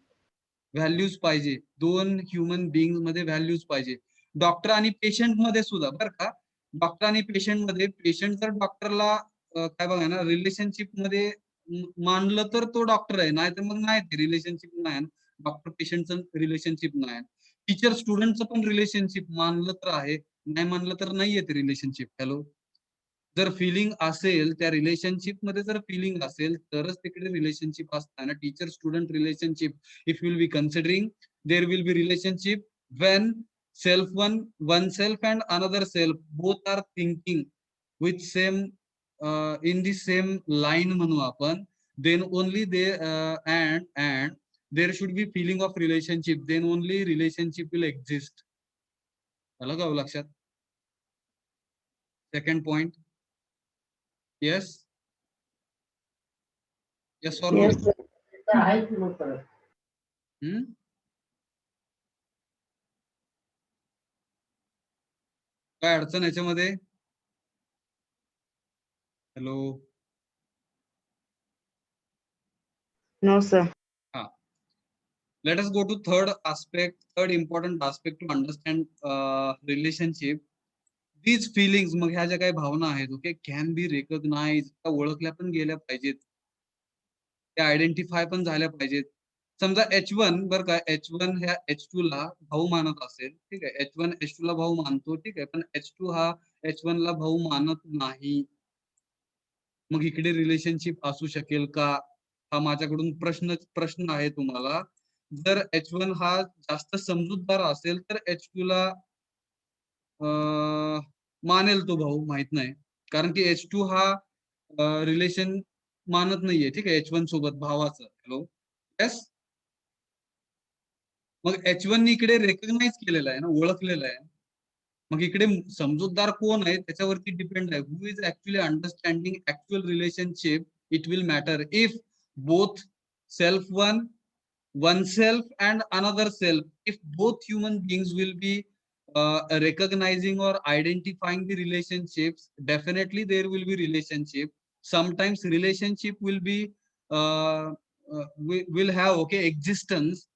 व्हॅल्यूज पाहिजे. दोन ह्युमन बिंग मध्ये व्हॅल्यूज पाहिजे. डॉक्टर आणि पेशंट मध्ये सुद्धा बरं का, डॉक्टर आणि पेशंट मध्ये, पेशंट जर डॉक्टरला काय बघा ना रिलेशनशिप मध्ये मानलं तर तो डॉक्टर आहे, नाही तर मग नाही, ते रिलेशनशिप नाही. डॉक्टर पेशंटचं रिलेशनशिप नाही. टीचर स्टुडंटचं पण रिलेशनशिप मानलं तर आहे, नाही मानलं तर नाहीये ते रिलेशनशिप. हॅलो, जर फिलिंग असेल त्या रिलेशनशिप मध्ये, जर फिलिंग असेल तरच तिकडे रिलेशनशिप असताना teacher student relationship, if will be considering, there will be relationship when one self and another self both are thinking with same in the same line म्हणू आपण, then only they and there should be feeling of relationship, then only relationship will exist. आलं का लक्षात? Second point. Yes yes और no? Yes, sir. काय अडचण याच्यामध्ये? Hello, No, sir. हा. Let us go to third important aspect to understand relationship. These feelings, मग ह्या ज्या काही भावना आहेत, ओके, कॅन बी रेकग्नाइज, ओळखल्या पण गेल्या पाहिजेत, त्या आयडेंटिफाय पण झाल्या पाहिजेत. समजा H1 बरं का, H1 ह्या H2 ला भाऊ मानत असेल, ठीक आहे, H1 H2 ला भाऊ मानतो, ठीक आहे, पण H2 हा H1 ला भाऊ मानत नाही. मग इकडे रिलेशनशिप असू शकेल का? हा माझ्याकडून प्रश्न आहे तुम्हाला. जर H1 हा जास्त समजूतदार असेल तर H2 ला मानेल तो भाऊ, माहित नाही, कारण की H2 हा रिलेशन मानत नाहीये, ठीक आहे, H1 सोबत भावाचं. Hello, yes. मग H1 इकडे रेकग्नाइज केलेलं आहे ना, ओळखलेलं आहे. मग इकडे समजूतदार कोण आहे त्याच्यावरती डिपेंड आहे. Who is actually understanding actual relationship, it will matter. If both self one self and another self, if both human beings will be recognizing or identifying the relationships, definitely there will be relationship. Sometimes relationship will be will have, okay, existence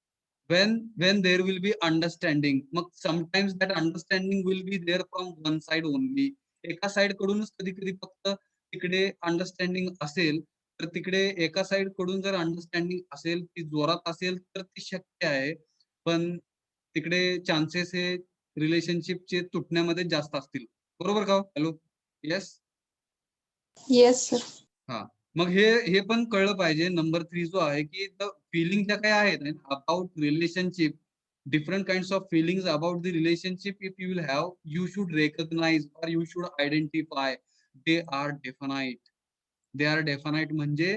when there will be understanding. मग sometimes that understanding will be there from one side only. एका side कडूनच कधी कधी फक्त तिकडे understanding असेल, तर तिकडे एका साइड कडून जर अंडरस्टँडिंग असेल, ती जोरात असेल तर ती शक्य आहे, पण तिकडे चान्सेस हे रिलेशनशिपचे तुटण्यामध्ये जास्त असतील. बरोबर का? Hello, yes. Yes, sir. हा, मग हे पण कळलं पाहिजे. नंबर 3 जो आहे की द फिलिंग ज्या काही आहेत about relationship, different kinds of feelings about the relationship, if you will have, you should recognize or you should identify. They are definite. They are definite म्हणजे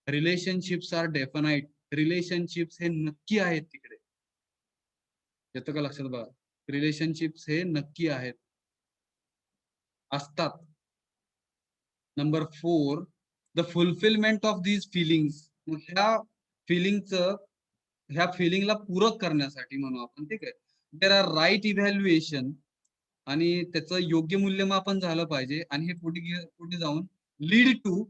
relationships are definite. Relationships हे नक्की आहेत तिकडे. येतं का लक्षात? बघा, रिलेशनशिप्स हे नक्की आहेत, असतात. Number 4, the fulfilment of these feelings. ह्या फिलिंगला पूरक करण्यासाठी म्हणू आपण, ठीक आहे, देर आर राईट इव्हॅल्युएशन आणि त्याचं योग्य मूल्यमापन झालं पाहिजे आणि हे पुढे जाऊन lead to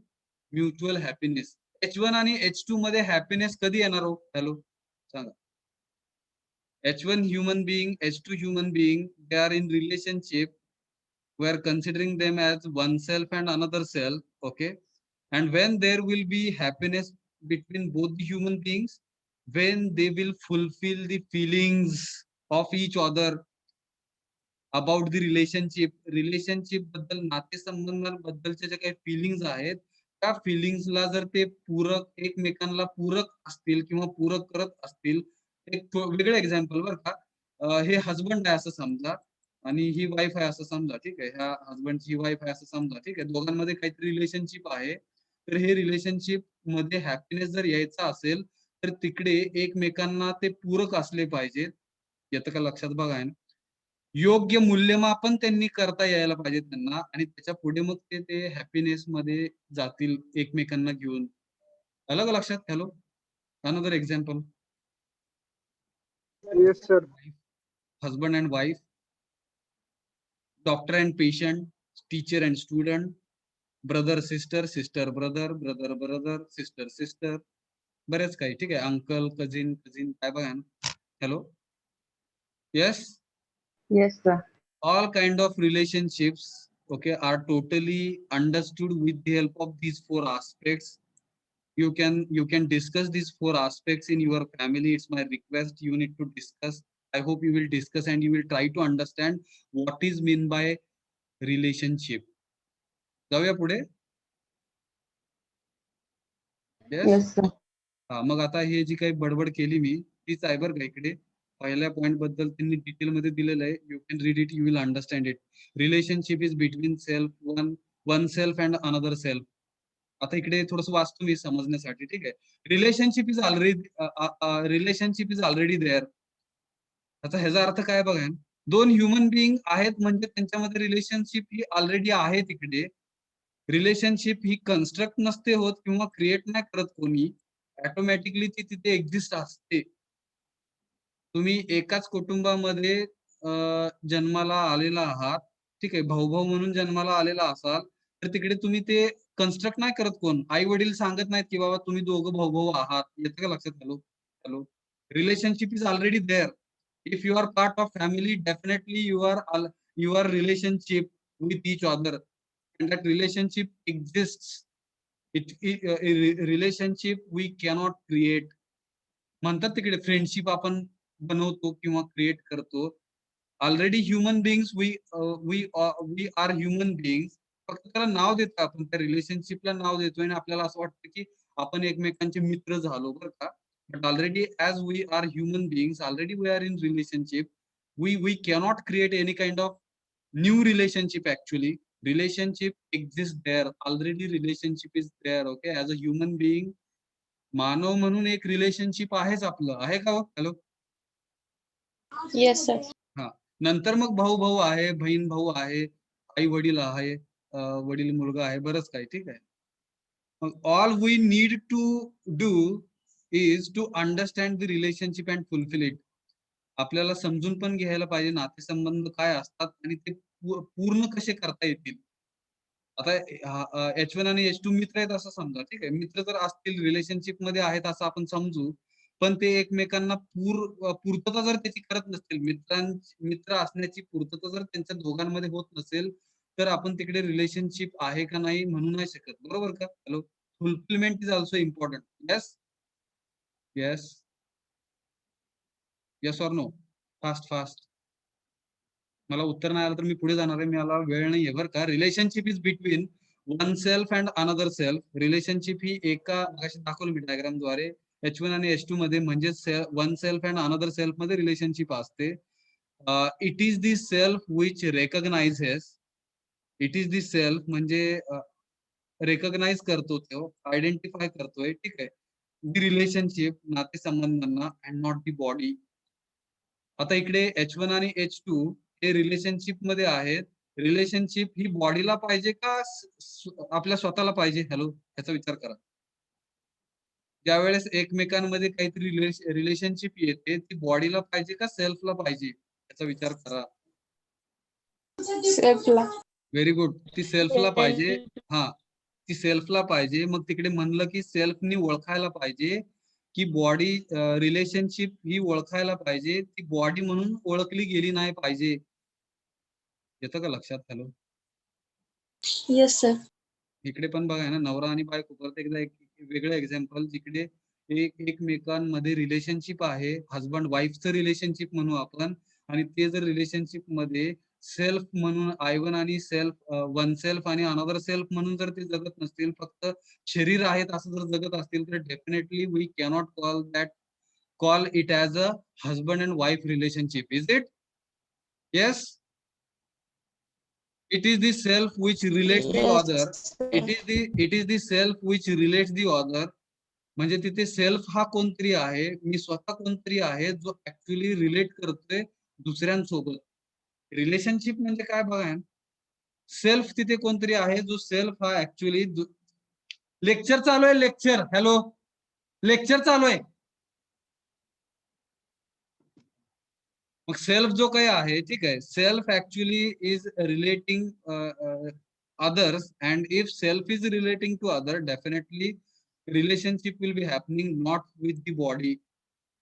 mutual happiness. H1 आणि H2 मध्ये हॅपीनेस कधी येणार हो? हॅलो सांगा. H1 human being, H2 human being, they are in relationship. We are considering them as one self and another self, okay? And when there will be happiness between both the human beings, when they will fulfill the feelings of each other about the relationship बद्दल, नातेसंबंधांबद्दलचे जे काही feelings आहेत, त्या फिलिंग्सला जर ते पूरक एकमेकांना पूरक असतील किंवा पूरक करत असतील. एक वेगळं एक्झाम्पल बरं का, हे हजबंड आहे असं समजा आणि ही वाईफ आहे असं समजा, ठीक आहे. ह्या हजबंडची वाईफ आहे असं समजा, ठीक आहे. दोघांमध्ये काहीतरी रिलेशनशिप आहे. तर हे रिलेशनशिप मध्ये हॅपीनेस जर यायचा असेल तर तिकडे एकमेकांना ते पूरक असले पाहिजेत. येतं का लक्षात? बघा आहे ना, योग्य मूल्यमापन त्यांनी करता यायला पाहिजे त्यांना आणि त्याच्या पुढे मग ते हॅपीनेस मध्ये जातील एकमेकांना घेऊन. आलं का लक्षात? Hello, another example. Yes, sir. Husband and wife, doctor and patient, teacher and student, brother sister, sister brother, brother brother, sister sister, बरेच काही, ठीक आहे. अंकल कझिन कझिन काय बघा ना. Hello, yes. Yes, sir. All kind of relationships, okay, are totally understood with the help of these four aspects. You can discuss these four aspects in your family. It's my request, you need to discuss. I hope you will discuss and you will try to understand what is mean by relationship. जाऊया पुढे. Yes, sir. हा, मग आता हे जी काही बडबड केली मी तीच आहे बरं का. इकडे पहिल्या पॉइंट बद्दल त्यांनी डिटेल मध्ये दिलेलं आहे. You can read it, you will understand it. Relationship is between one self and another self. आता इकडे थोडस वाचतो मी समजण्यासाठी, ठीक आहे. Relationship is already there. आता ह्याचा अर्थ काय बघा, दोन ह्युमन बिईंग आहेत म्हणजे त्यांच्यामध्ये रिलेशनशिप ही ऑलरेडी आहे. तिकडे रिलेशनशिप ही कन्स्ट्रक्ट नसते होत किंवा क्रिएट नाही करत कोणी, ऑटोमॅटिकली ती तिथे एक्झिस्ट असते. तुम्ही एकाच कुटुंबामध्ये जन्माला आलेला आहात, ठीक आहे. भाऊ भाऊ म्हणून जन्माला आलेला असाल तर तिकडे तुम्ही ते कन्स्ट्रक्ट नाही करत कोण. आई वडील सांगत नाहीत की बाबा तुम्ही दोघं भाऊ भाऊ आहात. येतं का लक्षात? Hello hello. Relationship is already there. If you are part of family, definitely you are relationship with each other and that relationship exists. Relationship we cannot create. म्हणतात तिकडे फ्रेंडशिप आपण बनवतो किंवा क्रिएट करतो. Already human beings we are human beings. फक्त त्याला नाव देतो आपण, त्या रिलेशनशिपला नाव देतोय आणि आपल्याला असं वाटतं की आपण एकमेकांचे मित्र झालो बरं का. But already as we are human beings, already we are in relationship. we cannot create any kind of new relationship. Actually relationship exists there already. Relationship is there, okay. As a human being, मानव म्हणून एक relationship आहेच आपलं, आहे का? Hello. Yes, sir. हा, नंतर मग भाऊ भाऊ आहे, बहीण भाऊ आहे, आई वडील आहे, वडील मुलगा आहे, बरंच काही, ठीक आहे. मग all we need to do is to understand the relationship and fulfil it. आपल्याला समजून पण घ्यायला पाहिजे नातेसंबंध काय असतात आणि ते पूर्ण कसे करता येतील. आता H1 आणि H2 मित्र आहेत असं समजा, ठीक आहे. मित्र जर असतील, रिलेशनशिप मध्ये आहेत असं आपण समजू, पण ते एकमेकांना पूर्तता जर त्याची करत नसतील, मित्र असण्याची पूर्तता जर त्यांच्या दोघांमध्ये होत नसेल, तर आपण तिकडे रिलेशनशिप आहे का नाही म्हणू नाही शकत, बरोबर का? Hello. Fulfilment is also important. Yes yes yes or no. Fast fast. मला उत्तर नाही आलं तर मी पुढे जाणार आहे, मला वेळ नाहीये बरं का. Relationship is between one self and another self. Relationship ही एका, दाखवलं मी डायग्राम द्वारे, H1 आणि H2 मध्ये म्हणजे one self and another self मध्ये रिलेशनशिप असते. It is the self which recognizes. It is the self म्हणजे रेकग्नाइज करतो, तो आयडेंटिफाय करतोय, ठीक आहे, दी रिलेशनशिप, नातेसंबंधांना, अँड नॉट दी बॉडी. आता इकडे H1 आणि H2 हे रिलेशनशिप मध्ये आहेत. रिलेशनशिप ही बॉडीला पाहिजे का आपल्या स्वतःला पाहिजे? हॅलो, ह्याचा विचार करा. ज्यावेळेस एकमेकांमध्ये काहीतरी रिलेशनशिप येते, ती बॉडीला पाहिजे का सेल्फला पाहिजे? याचा विचार करा. सेल्फला. Very good. ती सेल्फला पाहिजे. हा, ती सेल्फला पाहिजे. मग तिकडे म्हणलं की सेल्फनी ओळखायला पाहिजे की बॉडी रिलेशनशिप ही ओळखायला पाहिजे, ती बॉडी म्हणून ओळखली गेली नाही पाहिजे. येतं का लक्षात? Hello, yes sir. इकडे पण बघा ना, नवरा आणि बायको. परत एकदा एक वेगळं एक्झाम्पल, जिकडे एकमेकांमध्ये रिलेशनशिप आहे, हजबंड वाईफचं रिलेशनशिप म्हणू आपण, आणि ते जर रिलेशनशिप मध्ये सेल्फ म्हणून I1 आणि सेल्फ वन सेल्फ आणि अनदर सेल्फ म्हणून जर ते जगत नसतील, फक्त शरीर आहेत असं जर जगत असतील, तर definitely we cannot call it as a husband and wife relationship. Is it? Yes. It is the self which relates the other. It is the self which relates the other. म्हणजे तिथे सेल्फ हा कोणतरी आहे, मी स्वतः कोणतरी आहे जो actually relate करतोय दुसऱ्यांसोबत. रिलेशनशिप म्हणजे काय बघा, सेल्फ तिथे कोणतरी आहे जो सेल्फ हा ऍक्च्युली. लेक्चर चालू आहे, लेक्चर. हॅलो, लेक्चर चालू आहे. मग सेल्फ जो काही आहे, ठीक आहे, self actually is relating others, and if self is relating to other, definitely relationship will be happening not with the body.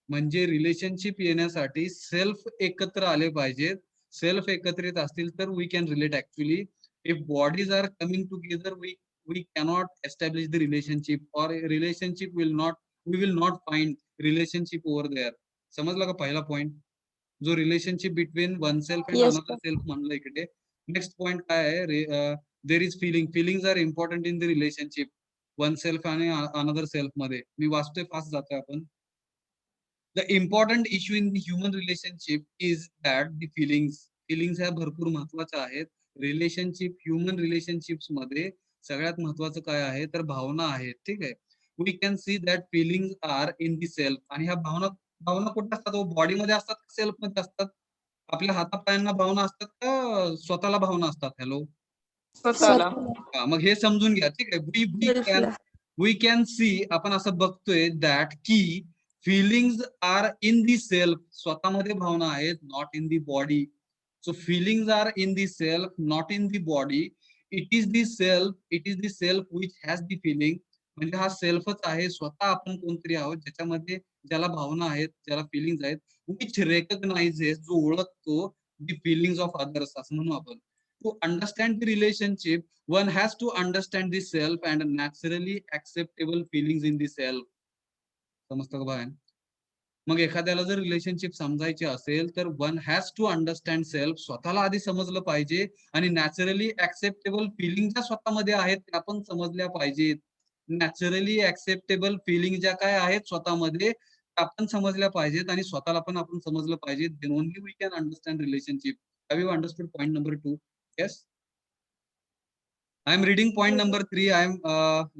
म्हणजे रिलेशनशिप येण्यासाठी सेल्फ एकत्र आले पाहिजेत. सेल्फ एकत्रित असतील तर we can relate. Actually if bodies are coming together, we cannot establish the relationship, और relationship we will not find relationship over there. समजलं का पहिला पॉइंट? जो relationship between one self and another self म्हणलं इकडे. नेक्स्ट पॉइंट काय आहे? There is feelings are important in the relationship, one self आणि अनदर सेल्फ मध्ये. मी वाचतोय, फास्ट जातोय आपण. The important issue in the human relationship is that the feelings ह्या भरपूर महत्वाच्या आहेत. रिलेशनशिप, ह्युमन रिलेशनशिप्स मध्ये सगळ्यात महत्वाचं काय आहे तर भावना आहेत. ठीक आहे. We can see that feelings are in the self. आणि ह्या भावना कुठे असतात? बॉडी मध्ये असतात, सेल्फ मध्ये असतात? आपल्या हातापायांना भावना असतात का स्वतःला भावना असतात? हॅलो, स्वतःला. मग हे समजून घ्या. ठीक आहे. वी कॅन सी, आपण असं बघतोय दॅट की feelings are in the self. स्वतःमध्ये भावना आहेत, not in the body. So feelings are in the self, not in the body. It is the self which has the feeling. म्हणजे हा सेल्फच आहे, स्वतः आपण कोणतरी आहोत ज्याच्यामध्ये, ज्याला भावना आहेत, ज्याला फिलिंग्स आहेत. विच रेकग्नाइजेस, जो ओळखतो दी फिलिंग्स ऑफ अदर्स, असं म्हणू आपण. To understand the relationship, one has to understand the self and naturally acceptable feelings in the self. समजतं का बाय? मग एखाद्याला जर रिलेशनशिप समजायची असेल तर one has to understand self, स्वतःला आधी समजलं पाहिजे, आणि नॅचरली ऍक्सेप्टेबल फिलिंग ज्या स्वतःमध्ये आहेत त्या पण समजल्या पाहिजेत. नॅचरली ऍक्सेप्टेबल फिलिंग ज्या काय आहेत स्वतःमध्ये त्या पण समजल्या पाहिजेत, आणि स्वतःला पण आपण समजलं पाहिजे. Then only we can understand relationship. Have you understood point number 2? Yes. I am reading point number 3.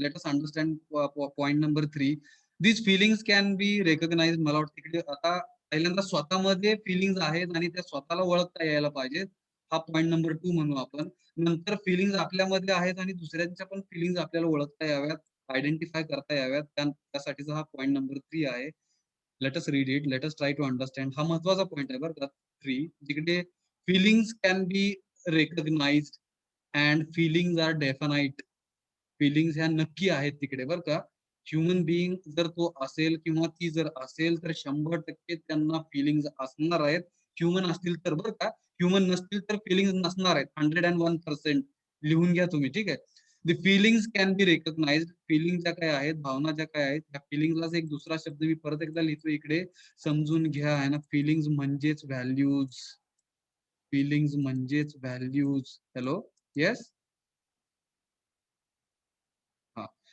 Let us understand point number 3. These feelings can be recognized. मला वाटतं तिकडे आता पहिल्यांदा स्वतःमध्ये फिलिंग्स आहेत आणि त्या स्वतःला ओळखता यायला पाहिजेत. हा पॉइंट नंबर 2 म्हणू आपण. नंतर फिलिंग्स आपल्यामध्ये आहेत आणि दुसऱ्यांच्या पण फिलिंग्स आपल्याला ओळखता याव्यात, आयडेंटिफाय करता याव्यात. त्यासाठीचा हा पॉइंट नंबर 3 आहे. Let us read it, let us try to understand. हा महत्वाचा पॉइंट आहे बरं का, 3. जिकडे feelings can be recognized and feelings are definite. Feelings ह्या नक्की आहेत तिकडे बरं का. ह्युमन बिईंग जर तो असेल किंवा ती जर असेल तर 100% त्यांना फिलिंग्स असणार आहेत. ह्युमन असतील तर बरं का, ह्युमन नसतील तर फिलिंग्स नसणार आहेत. 101% लिहून घ्या तुम्ही. ठीक आहे. The feelings can be recognized. Feeling ज्या काय आहेत, भावना ज्या काय आहेत, त्या फिलिंग्सलाच एक दुसरा शब्द मी परत एकदा लिहितो इकडे, समजून घ्या. आहे ना, फिलिंग्स म्हणजेच व्हॅल्यूज. फिलिंग्स म्हणजेच values. Hello, yes.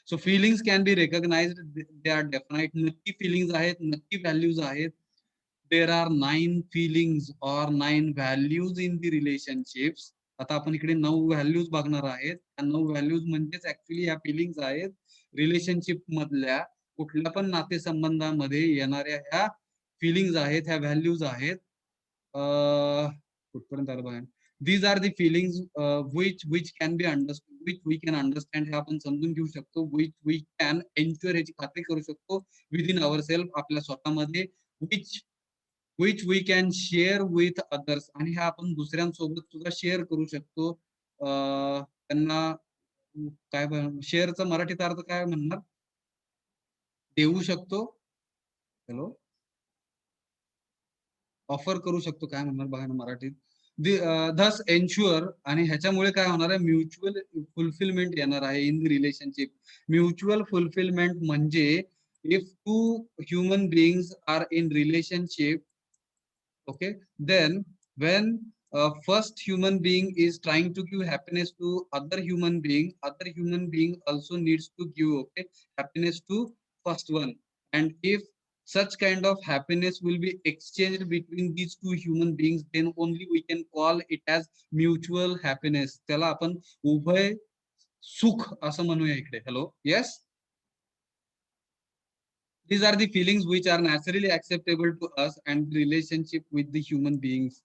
So feelings can be recognized, they are definite. नक्की फिलिंग्स आहेत, नक्की व्हॅल्यूज आहेत. देर आर 9 फिलिंग्स और 9 व्हॅल्यूज इन दी रिलेशनशिप्स. आता आपण इकडे 9 व्हॅल्यूज बघणार आहेत. त्या 9 व्हॅल्यूज म्हणजेच ऍक्च्युली या फिलिंग्स आहेत. रिलेशनशिप मधल्या कुठल्या पण नातेसंबंधामध्ये येणाऱ्या ह्या फिलिंग्स आहेत, ह्या व्हॅल्यूज आहेत. कुठपर्यंत आलं बघा. These are the feelings which can be understood, which we can understand. हे आपण समजून घेऊ शकतो. Which we can ensure, याची खात्री करू शकतो within ourselves, आपल्या स्वतःमध्ये. Which which we can share with others, आणि ह्या आपण दुसऱ्यांसोबत सुद्धा शेअर करू शकतो. त्यांना काय शेअरचा मराठीत अर्थ काय म्हणणार? देऊ शकतो. हॅलो, ऑफर करू शकतो, काय म्हणणार बघा ना मराठीत. धस एन्श्युअर, आणि ह्याच्यामुळे काय होणार आहे? म्युच्युअल फुलफिलमेंट येणार आहे in the relationship. Mutual fulfilment म्हणजे if two human beings are in relationship, okay, then when first human being is trying to give happiness to other human being also needs to give, okay, happiness to first one. And if such kind of happiness will be exchanged between these two human beings, then only we can call it as mutual happiness. त्याला आपण उभय सुख असं म्हणूया इकडे. Hello, yes. These are the feelings which are naturally acceptable to us and relationship with the human beings.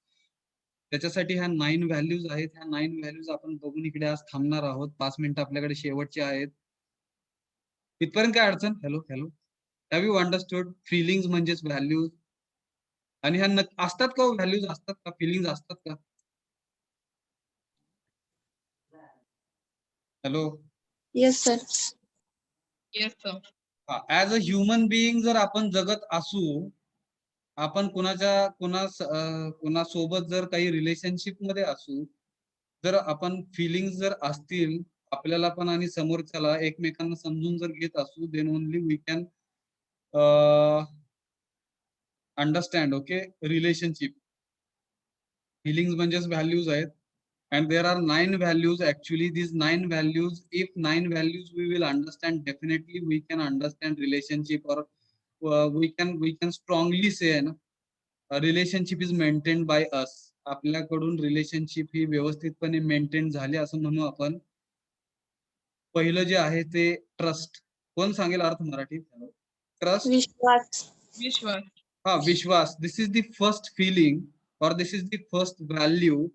त्याच्यासाठी ह्या 9 values आहेत. ह्या 9 व्हॅल्यूज आपण बघून इकडे आज थांबणार आहोत. 5 मिनिटं आपल्याकडे शेवटचे आहेत. इथपर्यंत काय अडचण? Hello hello, have you understood? Feelings म्हणजेच व्हॅल्यूज. आणि ह्या असतात का व्हॅल्यूज असतात का? फिलिंग्स असतात का? Hello, yes sir. Yes sir. As a human being जर आपण जगत असू, आपण कोणासोबत जर काही रिलेशनशिप मध्ये असू, जर आपण फिलिंग्स जर असतील आपल्याला पण आणि समोरच्याला एकमेकांना समजून जर घेत असू, then only we can understand, okay, relationship. Feelings म्हणजेच व्हॅल्यूज आहेत. And there are 9 values actually. These 9 values, if 9 values we will understand, definitely we can understand relationship, or we can strongly say a relationship is maintained by us. आपल्याकडून relationship ही व्यवस्थितपणे maintain झाली असं म्हणू आपण. पहिलं जे आहे ते ट्रस्ट. कोण सांगेल अर्थ मराठीत? ट्रस्ट, विश्वास. विश्वास. हा, विश्वास. This is the first feeling, or this is the first value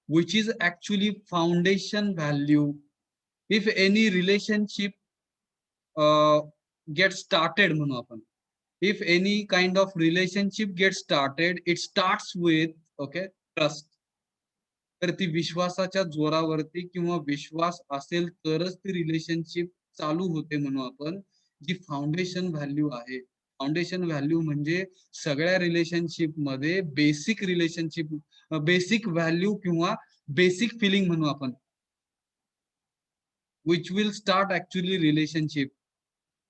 which is actually foundation value. If any relationship gets started म्हणू आपण, if any kind of relationship gets started, it starts with, okay, trust. तर ती विश्वासाच्या जोरावरती किंवा विश्वास असेल तरच ती relationship चालू होते म्हणू आपण. जी फाउंडेशन व्हॅल्यू आहे, फाउंडेशन व्हॅल्यू म्हणजे सगळ्या रिलेशनशिप मध्ये बेसिक रिलेशनशिप, बेसिक व्हॅल्यू किंवा बेसिक फिलिंग म्हणू आपण, which will start actually relationship.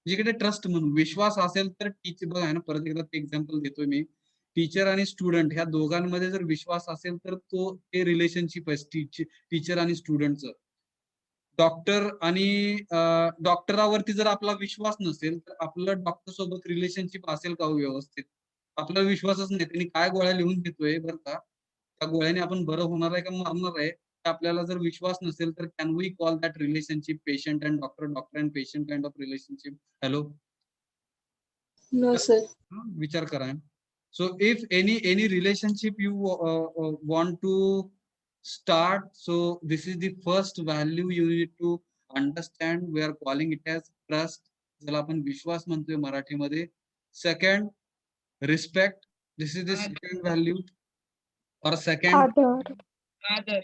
जिकडे ट्रस्ट म्हणून विश्वास असेल तर टीचर, बघा आहे ना, परत एकदा एक्झाम्पल देतोय मी. टीचर आणि स्टुडंट ह्या दोघांमध्ये जर विश्वास असेल तर ते रिलेशनशिप आहे टीचर आणि स्टुडंटचं. डॉक्टर आणि डॉक्टरावरती जर आपला विश्वास नसेल तर आपलं डॉक्टर सोबत रिलेशनशिप असेल का व्यवस्थित? आपला विश्वासच नाही, त्यांनी काय गोळ्या लिहून देतोय बरं का, त्या गोळ्याने आपण बरं होणार आहे का मरणार आहे, आपल्याला जर विश्वास नसेल तर can we call that relationship patient and doctor, doctor and patient kind of relationship? Hello, no sir. विचार करा. So if any relationship you want to start, so this is the first value you need to understand. We are calling it as trust, ज्याला आपण विश्वास म्हणतोय मराठीमध्ये. Second, respect. This is the second value or second. आदर. आदर.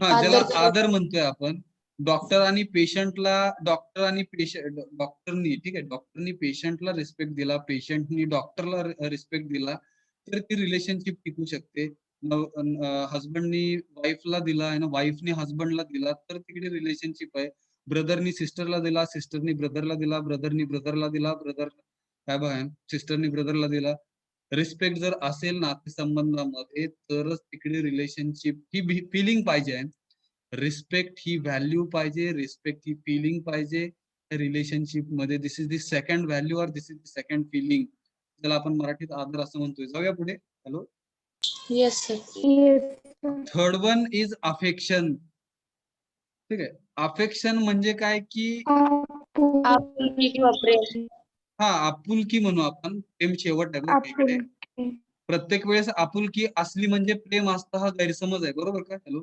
हा, ज्याला आदर. आदर म्हणतोय आपण. डॉक्टर आणि पेशंटला, डॉक्टरनी, ठीक आहे, डॉक्टरनी पेशंटला रिस्पेक्ट दिला, पेशंटनी डॉक्टरला रिस्पेक्ट दिला, तर ती रिलेशनशिप टिकू शकते. हजबंडनी वाईफला दिला आहे ना, वाईफने हजबंडला दिला तर तिकडे रिलेशनशिप आहे. ब्रदरनी सिस्टरला दिला, सिस्टरनी ब्रदरला दिला, ब्रदरनी ब्रदरला दिला, ब्रदर काय बघा, सिस्टरनी ब्रदरला दिला. रिस्पेक्ट जर असेल नातेसंबंधामध्ये तरच तिकडे रिलेशनशिप ही फिलिंग पाहिजे. रिस्पेक्ट ही व्हॅल्यू पाहिजे, रिस्पेक्ट ही फिलिंग पाहिजे रिलेशनशिप मध्ये. दिस इज द सेकंड व्हॅल्यू और दिस इज द सेकंड फिलिंग, ज्याला आपण मराठीत आदर असं म्हणतोय. जाऊया पुढे. Hello, yes sir. Yes. Third one is affection. ठीक आहे, अफेक्शन म्हणजे काय की आपुलकी किंवा प्रेम. हा, आपुलकी म्हणू आपण. प्रेम शेवट आहे बरं इकडे. प्रत्येक वेळेस आपुलकी असली म्हणजे प्रेम असतं हा गैरसमज आहे, बरोबर का? Hello,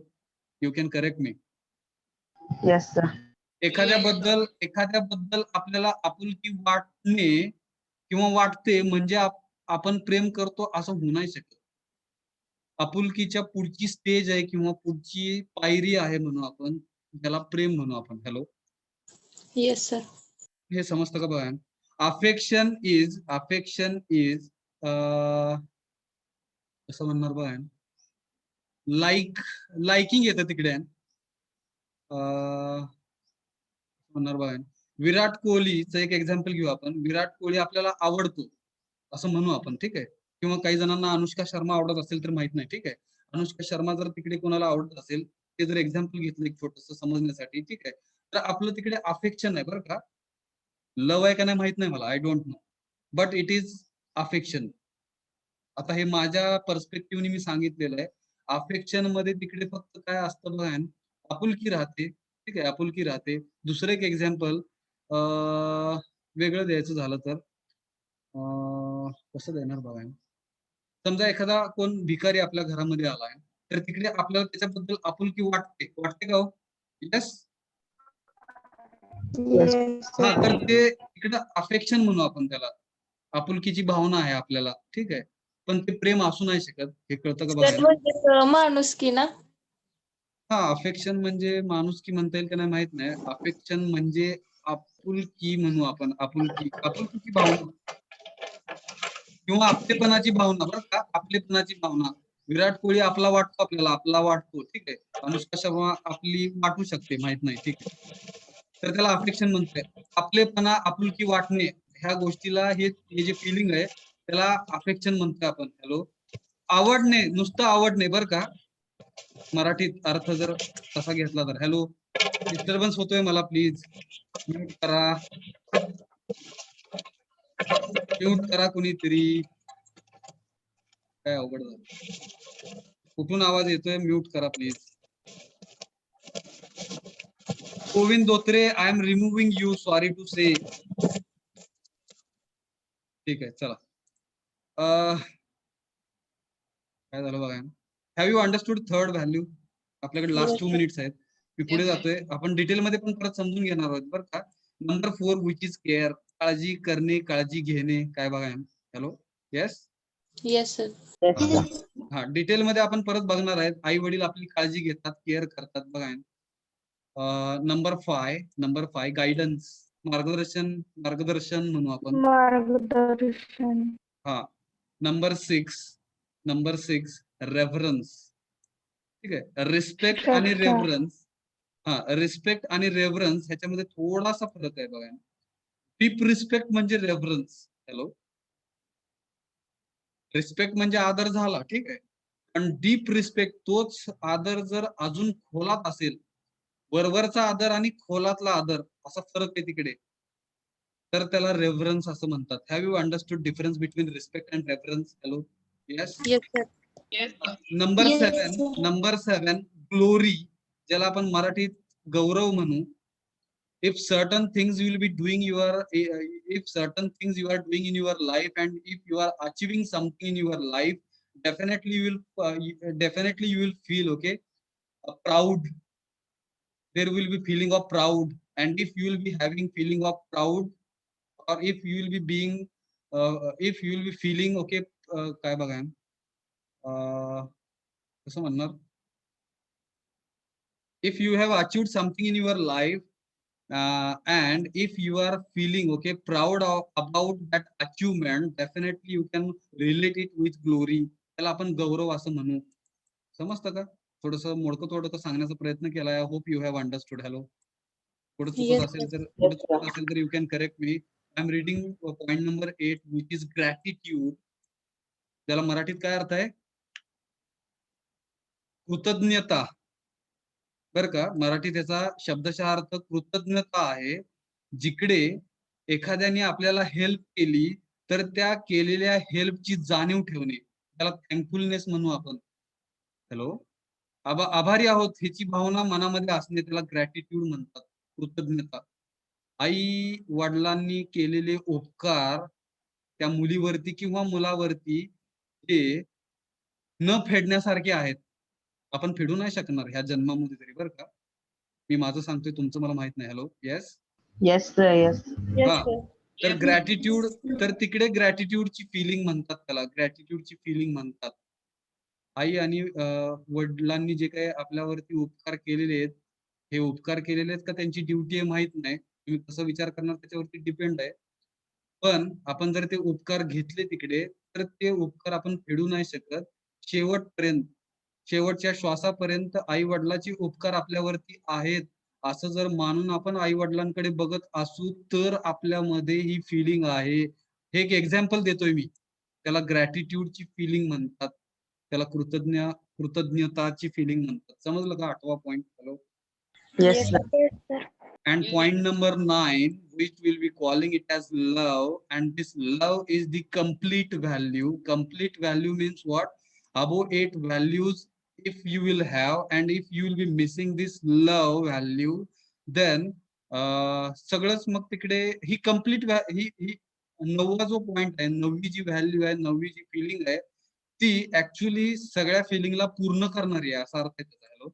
you can correct me. Yes, sir. एखाद्याबद्दल आपल्याला आपुलकी वाटणे किंवा वाटते म्हणजे आपण प्रेम करतो असं होऊ नाही शकत. आपुलकीच्या पुढची स्टेज आहे किंवा पुढची पायरी आहे म्हणू आपण, त्याला प्रेम म्हणू आपण. Hello, Yes, sir. हे समजतं का बघा. अफेक्शन इज कसं म्हणणार बघा, लाइकिंग येतं तिकडे. म्हणणार बघा, विराट कोहलीचं एक एक्झाम्पल घेऊ आपण. विराट कोहली आपल्याला आवडतो असं म्हणू आपण, ठीक आहे. किंवा काही जणांना अनुष्का शर्मा आवडत असेल तर माहित नाही, ठीक आहे. अनुष्का शर्मा जर तिकडे कोणाला आवडत असेल, ते जर एक्झाम्पल घेतलं एक छोटस समजण्यासाठी, ठीक आहे, तर आपलं तिकडे अफेक्शन आहे बरं का. लव आहे का नाही माहित नाही मला, I don't know, but it is affection. आता हे माझ्या पर्स्पेक्टिव्हने मी सांगितलेलं आहे. अफेक्शन मध्ये तिकडे फक्त काय असतं बघा, आपुलकी राहते, ठीक आहे, आपुलकी राहते. दुसरं एक एक्झाम्पल वेगळं द्यायचं झालं तर कसं देणार बघा. समजा एखादा कोण भिकारी आपल्या घरामध्ये आलाय, तर तिकडे आपल्याला त्याच्याबद्दल आपुलकी वाटते का हो? यस. Yes, हा, sir. तर ते तिकडे अफेक्शन म्हणू आपण त्याला. आपुलकीची भावना आहे आपल्याला, ठीक आहे, पण ते प्रेम असू नाही शकत. हे कळतं का Sir, बघा. म्हणजे माणुसकी ना? हा, अफेक्शन म्हणजे माणुसकी म्हणता येईल का नाही माहित नाही. अफेक्शन म्हणजे आपुलकी म्हणू आपण. आपुलकीची भावना किंवा आपलेपणाची भावना बरं का, आपलेपणाची भावना. विराट कोहली आपला वाटतो आपल्याला, आपला वाटतो, ठीक आहे. अनुष्का शर्मा आपली वाटू शकते, माहित नाही, ठीक आहे. तर त्याला अफेक्शन म्हणतोय. आपलेपणा, आपुलकी वाटणे, ह्या गोष्टीला हे जे फिलिंग आहे त्याला अफेक्शन म्हणतोय आपण. हॅलो, आवडणे, नुसतं आवडणे बरं का, मराठीत अर्थ जर तसा घेतला तर. हॅलो, डिस्टर्बन्स होतोय मला, प्लीज म्यूट करा, म्यूट करा कुणीतरी. काय अवघड झालं, कुठून आवाज येतोय, म्यूट करा please. Govind Dhotre, I am removing you, sorry to say. ठीक आहे, चला. काय झालं बघा. Have you understood third value? आपल्याकडे लास्ट 2 मिनिट्स आहेत. मी पुढे Yes, sir. जातोय. आपण डिटेल मध्ये पण परत समजून घेणार आहोत बरं का. नंबर 4 विच इज केअर, काळजी करणे, काळजी घेणे. काय बघा. Hello, yes. Yes, sir. Yes, sir. हा, डिटेल मध्ये आपण परत बघणार आहेत. आई वडील आपली काळजी घेतात, केअर करतात बघा. नंबर 5 गायडन्स, मार्गदर्शन म्हणू आपण. मार्गदर्शन. हा. नंबर 6 रेफरन्स, ठीक आहे. रिस्पेक्ट आणि श्रद्धा. रेफरन्स. हा, रिस्पेक्ट आणि रेफरन्स ह्याच्यामध्ये थोडासा फरक आहे बघा. डीप रिस्पेक्ट म्हणजे रेफरन्स. हॅलो, रिस्पेक्ट म्हणजे आदर झाला, ठीक आहे, पण डीप रिस्पेक्ट, तोच आदर जर अजून खोलात असेल, वरवरचा आदर आणि खोलातला आदर, असा फरक आहे तिकडे, तर त्याला रेफरन्स असं म्हणतात. Have you understood difference between respect and reference? Hello, yes. Yes, sir. Yes, sir. Number Yes, 7 sir. Number 7 glory, ज्याला आपण मराठीत गौरव म्हणू. if certain things you will be doing if certain things you are doing in your life and if you are achieving something in your life, definitely you will feel okay, proud. There will be feeling of proud, and if you will be having feeling of proud, or if you will be being if you will be feeling okay, काय बघा, कसं म्हणणार, if you have achieved something in your life, and if you are feeling okay proud about that achievement, definitely you can relate it with glory. त्याला आपण गौरव असं म्हणू. समजतं का? थोडस मोडकं तोडकं सांगण्याचा प्रयत्न केला. I hope you have understood. Hello, थोडं Yes, चुकत असेल तर you can correct me. I am reading point number 8 which is gratitude. त्याला मराठीत काय अर्थ आहे? कृतज्ञता. बर का, मराठीत त्याचा शब्दशः अर्थ कृतज्ञता आहे. जिकडे एखाद्याने आपल्याला हेल्प केली तर त्या केलेल्या हेल्पची जाणीव ठेवणे, त्याला थँकफुलनेस म्हणू आपण. हॅलो, आभारी आहोत ह्याची भावना मनामध्ये असणे, त्याला ग्रॅटिट्यूड म्हणतात, कृतज्ञता. आई वडिलांनी केलेले उपकार त्या मुलीवरती किंवा मुलावरती हे न फेडण्यासारखे आहेत. आपण फेडू नाही शकणार ह्या जन्मामध्ये तरी, बरं का. मी माझं सांगतोय, तुमचं मला माहित नाही. Hello, yes. Yes, sir. Yes. Yes, हा. sir. तर Yes. ग्रॅटिट्यूड, तर तिकडे ग्रॅटिट्यूडची फिलिंग म्हणतात त्याला, ग्रॅटिट्यूडची फिलिंग म्हणतात. आई आणि वडिलांनी जे काही आपल्यावरती उपकार केलेले आहेत, हे उपकार केलेले आहेत का त्यांची ड्युटी आहे माहित नाही. तुम्ही कसा विचार करणार त्याच्यावरती डिपेंड आहे. पण आपण जर ते उपकार घेतले तिकडे, तर ते उपकार आपण फेडू नाही शकत. शेवटपर्यंत, शेवटच्या श्वासापर्यंत आई वडिलांचे उपकार आपल्यावरती आहेत असं जर मानून आपण आई वडिलांकडे बघत असू, तर आपल्यामध्ये ही फिलिंग आहे. हे एक एक्झाम्पल देतोय मी. त्याला ग्रॅटिट्यूडची फिलिंग म्हणतात. त्याला कृतज्ञताची फिलिंग म्हणतात. समजलं का 8वा point? Hello. Yes, sir. And Yes. point number 9, which we'll be calling it as love, and this love is the complete value. Complete value means what? Above 8 values if you will have, and if you will be missing this love value, then सगळंच मग तिकडे ही complete ही ही 9वा जो point आहे, 9वी जी value आहे, 9वी जी feeling आहे, ती actually सगळ्या फिलिंगला पूर्ण करणारी आहे, असा अर्थ आहे त्याचा. Hello.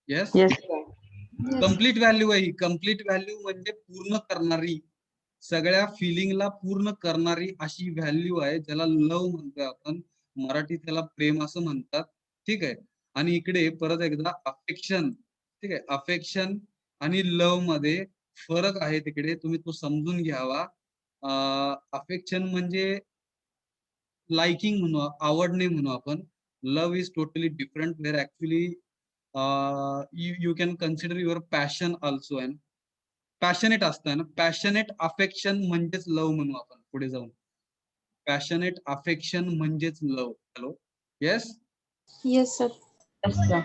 Yes. Yes, sir. Complete value आहे ही. कम्प्लीट व्हॅल्यू म्हणजे पूर्ण करणारी, सगळ्या फिलिंगला पूर्ण करणारी अशी व्हॅल्यू आहे, ज्याला लव म्हणतोय आपण. मराठीत त्याला प्रेम असं म्हणतात. ठीक आहे. आणि इकडे परत एकदा अफेक्शन. ठीक आहे. अफेक्शन आणि लव मध्ये फरक आहे तिकडे, तुम्ही तो समजून घ्यावा. अफेक्शन म्हणजे लाइकिंग म्हणू, आवडणे म्हणू आपण. Love is totally different, where actually you can consider your passion also. and passionate असतं ना, पॅशनेट अफेक्शन म्हणजेच लव म्हणू आपण पुढे जाऊन. पॅशनेट अफेक्शन म्हणजेच love. Hello. Yes. Yes, sir. Yes, sir.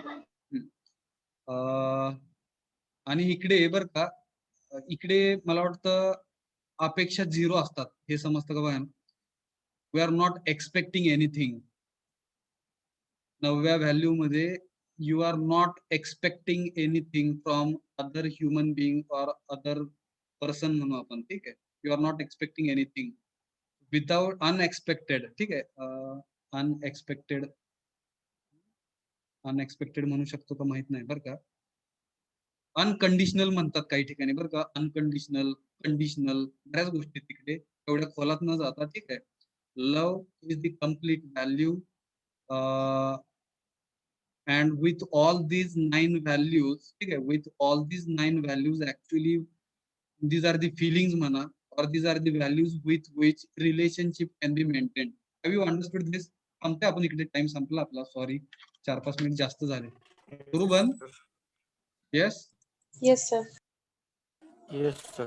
आणि इकडे बर का, इकडे मला वाटतं अपेक्षा 0 असतात, हे समजतं का बघा. We are not expecting anything. 9व्या व्हॅल्यू मध्ये you are not expecting anything from other human being or other person म्हणू आपण. ठीक आहे. You are not expecting anything without unexpected. ठीक आहे. अनएक्सपेक्टेड, अनएक्सपेक्टेड म्हणू शकतो का माहित नाही बरं का. अनकंडिशनल म्हणतात काही ठिकाणी बरं का. अनकंडिशनल, कंडिशनल, बऱ्याच गोष्टी तिकडे एवढ्या खोलात न जाता. ठीक आहे. Love is the complete value. And with all these 9 values, okay, with all these 9 values, actually these are the feelings mana, or these are the values with which relationship can be maintained. Have you understood this? आमच्या आपण इकडे time संपला आपला, sorry. 4-5 minute जास्त झाले. करू बंद? Yes. Yes, sir. Yes, sir.